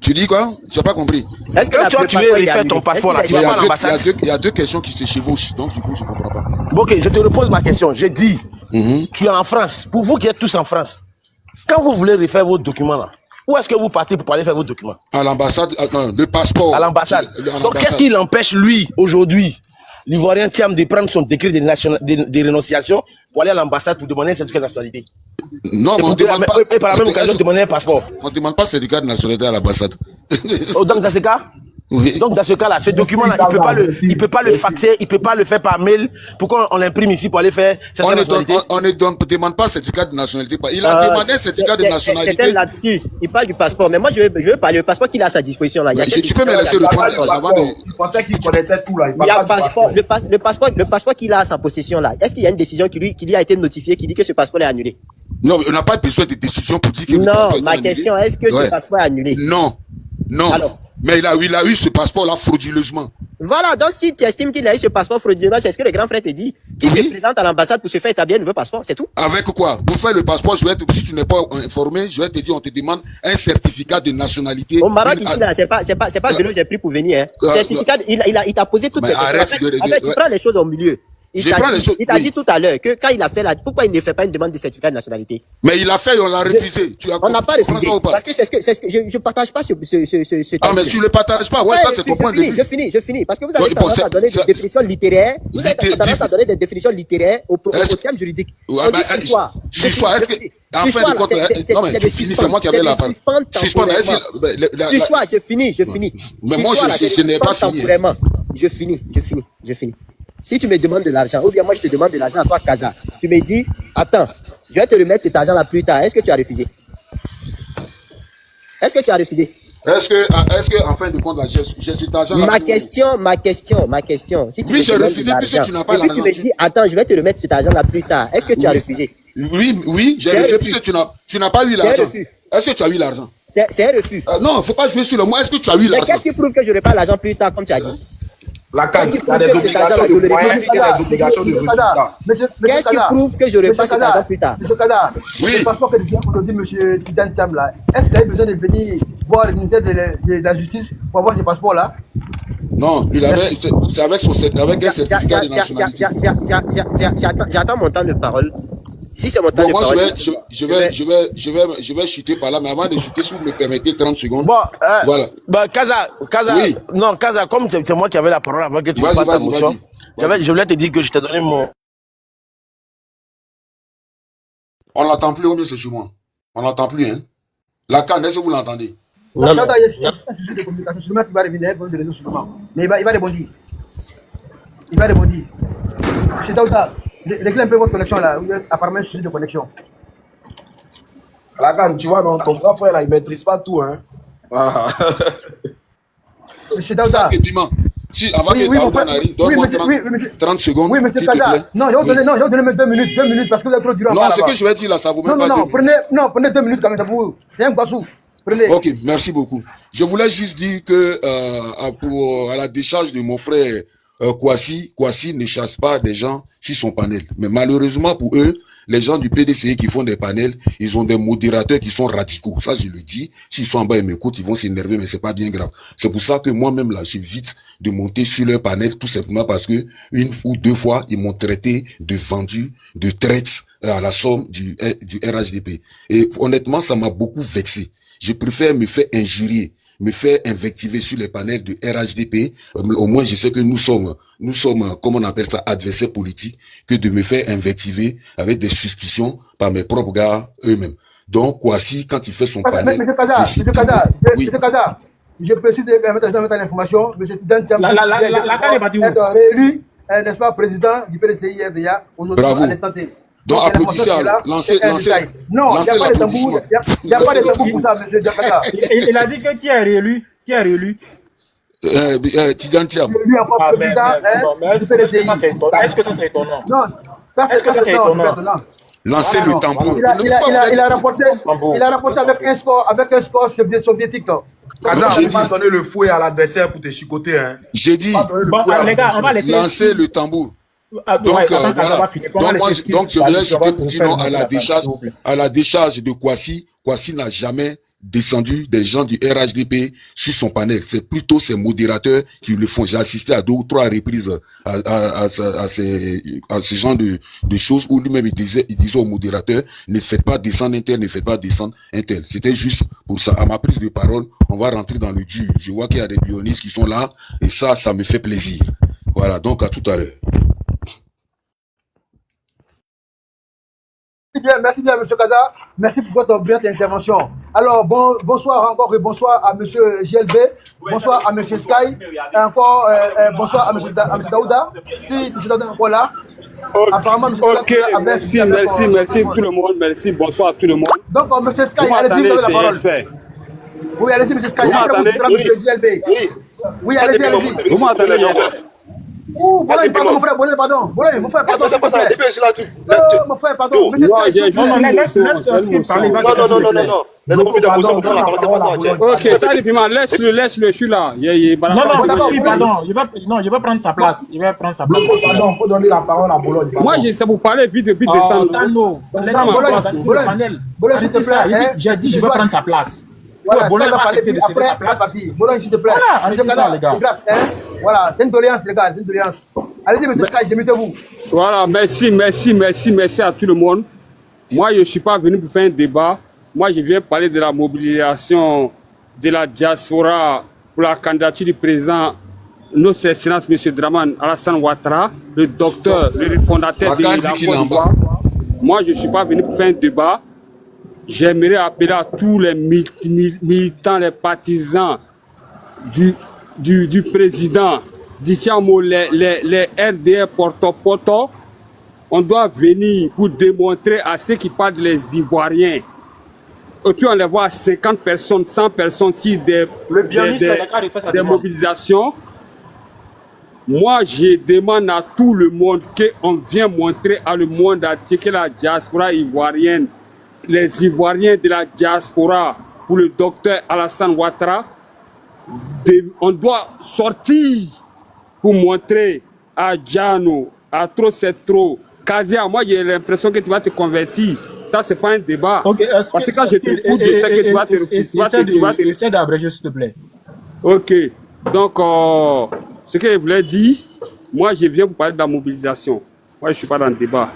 [SPEAKER 8] Tu dis quoi? Tu n'as pas compris.
[SPEAKER 10] Est-ce que toi tu veux refaire ton passeport là, tu vas pas à l'ambassade?
[SPEAKER 8] Il y a deux questions qui se chevauchent, donc du coup je comprends pas.
[SPEAKER 10] Ok, je te repose ma question. Je dis, tu es en France. Pour vous qui êtes tous en France, quand vous voulez refaire vos documents là, où est-ce que vous partez pour aller faire vos documents?
[SPEAKER 8] À l'ambassade, non, le passeport.
[SPEAKER 10] À l'ambassade. Donc qu'est-ce qui l'empêche, lui, aujourd'hui, l'Ivoirien Thiam, de prendre son décret de rénonciation pour aller à l'ambassade pour demander un certificat de nationalité?
[SPEAKER 8] Non, mais on ne demande pas.
[SPEAKER 10] Et par la même occasion, demander un passeport.
[SPEAKER 8] On ne demande pas certificat de nationalité à l'ambassade.
[SPEAKER 10] Donc dans ce cas,
[SPEAKER 8] oui.
[SPEAKER 10] Donc dans ce cas-là, ce document-là, il peut pas le faxer, il peut pas le faire par mail. Pourquoi on l'imprime ici pour aller faire cette nationalité?
[SPEAKER 8] On ne demande pas certificat de nationalité. Il a demandé un certificat de nationalité.
[SPEAKER 1] C'est un lapsus. Il parle du passeport. Mais moi, je veux parler du passeport qu'il a à sa disposition là.
[SPEAKER 8] Tu peux me laisser le temps.
[SPEAKER 9] Je pensais qu'il connaissait tout là.
[SPEAKER 1] Il y a le passeport qu'il a à sa possession là. Est-ce qu'il y a une décision qui lui a été notifiée qui dit que ce passeport est annulé?
[SPEAKER 8] Non, on n'a pas besoin de décision pour dire que le passeport est annulé.
[SPEAKER 1] Non, ma question, est-ce que ce passeport est annulé?
[SPEAKER 8] Non. Alors, mais il a eu ce passeport-là frauduleusement.
[SPEAKER 1] Voilà, donc si tu estimes qu'il a eu ce passeport frauduleusement, c'est ce que le grand frère te dit. Il se présente à l'ambassade pour se faire établir un nouveau passeport, c'est tout.
[SPEAKER 8] Avec quoi? Pour faire le passeport, si tu n'es pas informé, je vais te dire, on te demande un certificat de nationalité.
[SPEAKER 1] Au Maroc, ici, là, c'est pas ce que j'ai pris pour venir, hein. Certificat, il t'a posé toutes ces questions. En fait, tu prends les choses au milieu. Il t'a dit tout à l'heure que quand il a fait pourquoi il ne fait pas une demande de certificat de nationalité?
[SPEAKER 8] Mais il a fait, on l'a refusé.
[SPEAKER 1] On n'a pas refusé. Parce que c'est ce que je partage pas ce
[SPEAKER 8] ah, mais tu le partages pas. Ouais, ça c'est ton point de vue.
[SPEAKER 1] Je finis. Parce que vous avez tendance à donner des définitions littéraires. Vous avez tendance à donner des définitions littéraires au terme juridique. On dit ce soir.
[SPEAKER 8] Ce soir, est-ce que, en fin de compte, non, mais tu finis, c'est moi qui avais la parole. Suspendre,
[SPEAKER 1] ce soir, je finis.
[SPEAKER 8] Mais moi, je n'ai pas fini.
[SPEAKER 1] Je finis. Si tu me demandes de l'argent, ou bien moi je te demande de l'argent à toi, Kaza, tu me dis, attends, je vais te remettre cet argent-là plus tard. Est-ce que tu as refusé? Est-ce
[SPEAKER 8] que, en fin de compte, j'ai cet argent-là?
[SPEAKER 1] Ma question. Si tu
[SPEAKER 8] oui, j'ai refusé puisque tu n'as pas l'argent.
[SPEAKER 1] Et puis tu me dis, attends, je vais te remettre cet argent-là plus tard. Est-ce que tu as refusé?
[SPEAKER 8] Oui, j'ai refusé puisque tu n'as pas eu l'argent. Est-ce que tu as eu l'argent?
[SPEAKER 1] C'est un refus.
[SPEAKER 8] Non, il ne faut pas jouer sur le mot. Est-ce que tu as eu l'argent?
[SPEAKER 1] Mais qu'est-ce qui prouve que je n'aurai pas l'argent plus tard, comme tu as dit?
[SPEAKER 9] La CAN,
[SPEAKER 1] Qu'est-ce qui
[SPEAKER 9] il y a
[SPEAKER 1] prouve
[SPEAKER 9] des
[SPEAKER 1] que cet argent
[SPEAKER 9] obligations
[SPEAKER 1] va
[SPEAKER 9] de
[SPEAKER 1] donner
[SPEAKER 9] moyens et il y a des obligations de résultats.
[SPEAKER 1] Qu'est-ce qui prouve que je repasse cet argent plus tard?
[SPEAKER 3] Monsieur Kada,
[SPEAKER 9] Oui.
[SPEAKER 3] le passeport que vient aujourd'hui, monsieur Tidan Thiam, là, est-ce qu'il a besoin de venir voir le ministère de la Justice pour avoir ce passeport-là?
[SPEAKER 8] Non, il avait, c'est avec un certificat de nationalité.
[SPEAKER 1] J'attends mon temps de parole. Si c'est mon temps
[SPEAKER 8] Bon,
[SPEAKER 1] de
[SPEAKER 8] moi,
[SPEAKER 1] parole,
[SPEAKER 8] je vais chuter par là, mais avant de chuter, si vous me permettez 30 secondes.
[SPEAKER 10] Bon,
[SPEAKER 8] voilà.
[SPEAKER 10] Bah, Kaza,
[SPEAKER 8] Oui.
[SPEAKER 10] non, Kaza, comme c'est moi qui avais la parole avant que tu
[SPEAKER 8] Vas-y,
[SPEAKER 10] fasses ta
[SPEAKER 8] vas-y,
[SPEAKER 10] motion,
[SPEAKER 8] vas-y.
[SPEAKER 10] je voulais te dire que je t'ai donné mon...
[SPEAKER 8] On l'entend plus, au mieux c'est chez moi. On l'entend plus, hein. La CAN, est-ce que vous l'entendez?
[SPEAKER 3] Non, il y a un souci de communication, sûrement qu'il va revenir pour les réseaux sociaux. Mais il va rebondir. Il va rebondir. Monsieur Daouda, réglez un peu votre connexion là. Vous avez apparemment un souci de connexion.
[SPEAKER 9] La CAN, tu vois, non, ton grand frère là, il maîtrise pas tout, hein. Voilà.
[SPEAKER 3] Monsieur Daouda.
[SPEAKER 8] Si, avant que Daouda n'arrive, donne-moi 30 secondes,
[SPEAKER 3] oui, monsieur
[SPEAKER 8] s'il te
[SPEAKER 3] Kaza.
[SPEAKER 8] plaît.
[SPEAKER 3] Non, je vais vous donner même 2 minutes parce que vous avez trop duré.
[SPEAKER 8] Non, ce que je vais dire là, ça vous met pas 2 minutes.
[SPEAKER 3] Prenez 2 minutes quand même, ça vous. C'est un bassou. Prenez.
[SPEAKER 8] Ok, merci beaucoup. Je voulais juste dire que à la décharge de mon frère Kwasi ne chasse pas des gens sur son panel. Mais malheureusement pour eux, les gens du PDCI qui font des panels, ils ont des modérateurs qui sont radicaux. Ça, je le dis. S'ils sont en bas et m'écoutent, ils vont s'énerver, mais c'est pas bien grave. C'est pour ça que moi-même, là, j'évite de monter sur leur panel, tout simplement parce que une ou deux fois, ils m'ont traité de vendu, de traite à la somme du RHDP. Et honnêtement, ça m'a beaucoup vexé. Je préfère me faire injurier, me faire invectiver sur les panels de RHDP. Au moins, je sais que nous sommes, comment on appelle ça, adversaires politiques, que de me faire invectiver avec des suspicions par mes propres gars eux-mêmes. Donc, Kwasi, quand il fait son panel...
[SPEAKER 3] Monsieur Kaza, je précise de mettre l'information, monsieur Tidan Thiam,
[SPEAKER 7] la CAN est partie où?
[SPEAKER 3] être réélu, n'est-ce pas, président du PDCI RDA, aujourd'hui à l'instant T.
[SPEAKER 8] Donc, applaudissez, lancez
[SPEAKER 3] non, il n'y a pas de tambour, il n'y a pas de tambour pour ça, monsieur Diakata.
[SPEAKER 7] Il a dit que qui est réélu? Qui est réélu?
[SPEAKER 8] Tidan Thiam.
[SPEAKER 3] Lui encore président du PDCI.
[SPEAKER 7] Est-ce que ça c'est étonnant?
[SPEAKER 3] Non, est-ce que ça c'est étonnant?
[SPEAKER 8] Lancez le tambour.
[SPEAKER 3] Il a rapporté avec un score soviétique.
[SPEAKER 9] Kaza, on va donner le fouet à l'adversaire pour te chicoter, hein.
[SPEAKER 8] J'ai dit,
[SPEAKER 7] les gars, on va laisser
[SPEAKER 8] lancer le tambour. Donc, voilà. Donc, je voulais ajouter pour dire non à la décharge de Kwasi. Kwasi n'a jamais descendu des gens du RHDP sur son panel. C'est plutôt ses modérateurs qui le font. J'ai assisté à 2 ou 3 reprises à ce genre de choses où lui-même il disait aux modérateurs, ne faites pas descendre un tel, ne faites pas descendre un tel. C'était juste pour ça. À ma prise de parole, on va rentrer dans le dur. Je vois qu'il y a des bionistes qui sont là et ça me fait plaisir. Voilà, donc à tout à l'heure.
[SPEAKER 3] Merci bien, monsieur Kaza. Merci pour votre brillante intervention. Alors, bonsoir encore et bonsoir à monsieur GLB. Bonsoir à monsieur Sky. Et encore, bonsoir à monsieur Daouda. Si monsieur Daouda est encore là. Apparemment, monsieur Daouda
[SPEAKER 11] merci tout le monde. Merci, bonsoir à tout le monde.
[SPEAKER 3] Donc, monsieur Sky, allez-y, vous avez la parole. Oui, allez-y, monsieur Sky. Après, vous serez monsieur GLB. Oui, allez-y.
[SPEAKER 11] Vous m'entendez,
[SPEAKER 3] Ouh, voilà, pardon, mon frère, pardon. Voilà, mon frère, pardon. Mon frère, pardon. Monsieur Sky,
[SPEAKER 11] ok, ça, laisse-le, je suis là.
[SPEAKER 7] Non, je vais prendre sa place.
[SPEAKER 9] Pardon, faut donner la parole à Bologne.
[SPEAKER 11] Moi, c'est pour parler vite depuis décembre.
[SPEAKER 3] Bologne, s'il te plaît.
[SPEAKER 7] J'ai dit, je vais prendre sa place.
[SPEAKER 3] Voilà, Bologne va parler après sa place. Bologne, s'il te plaît. Voilà, c'est une doléance, les gars, c'est une doléance. Allez-y, monsieur Sky, démutez-vous.
[SPEAKER 11] Voilà, merci à tout le monde. Moi, je ne suis pas venu pour faire un débat. Moi, je viens parler de la mobilisation de la diaspora pour la candidature du président, notre excellence, M. Dramane Alassane Ouattara, le docteur, le fondateur de la Côte d'Ivoire. Moi, je ne suis pas venu pour faire un débat. J'aimerais appeler à tous les militants, les partisans du président, d'ici à les RDR porto-porto. On doit venir pour démontrer à ceux qui parlent les Ivoiriens. Et puis on les voit 50 personnes, 100 personnes sur des mobilisations. Moi, je demande à tout le monde qu'on vienne montrer à le monde entier que la diaspora ivoirienne, les Ivoiriens de la diaspora, pour le docteur Alassane Ouattara, on doit sortir pour montrer à Giano, à trop c'est trop. Kazia, moi j'ai l'impression que tu vas te convertir. Ça, c'est pas un débat.
[SPEAKER 7] Ok,
[SPEAKER 11] parce que quand je t'écoute, je sais que tu vas te...
[SPEAKER 7] Essaie d'abréger, s'il te plaît.
[SPEAKER 11] Ok. Donc, ce que je voulais dire, moi, je viens pour parler de la mobilisation. Moi, je ne suis pas dans le débat.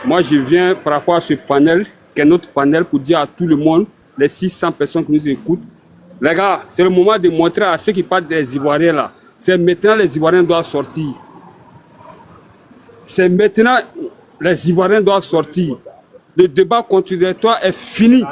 [SPEAKER 11] Moi, je viens par rapport à ce panel, qui est notre panel, pour dire à tout le monde, les 600 personnes qui nous écoutent, les gars, c'est le moment de montrer à ceux qui parlent des Ivoiriens là. C'est maintenant les Ivoiriens doivent sortir. C'est maintenant les Ivoiriens doivent sortir. Le débat contradictoire est fini.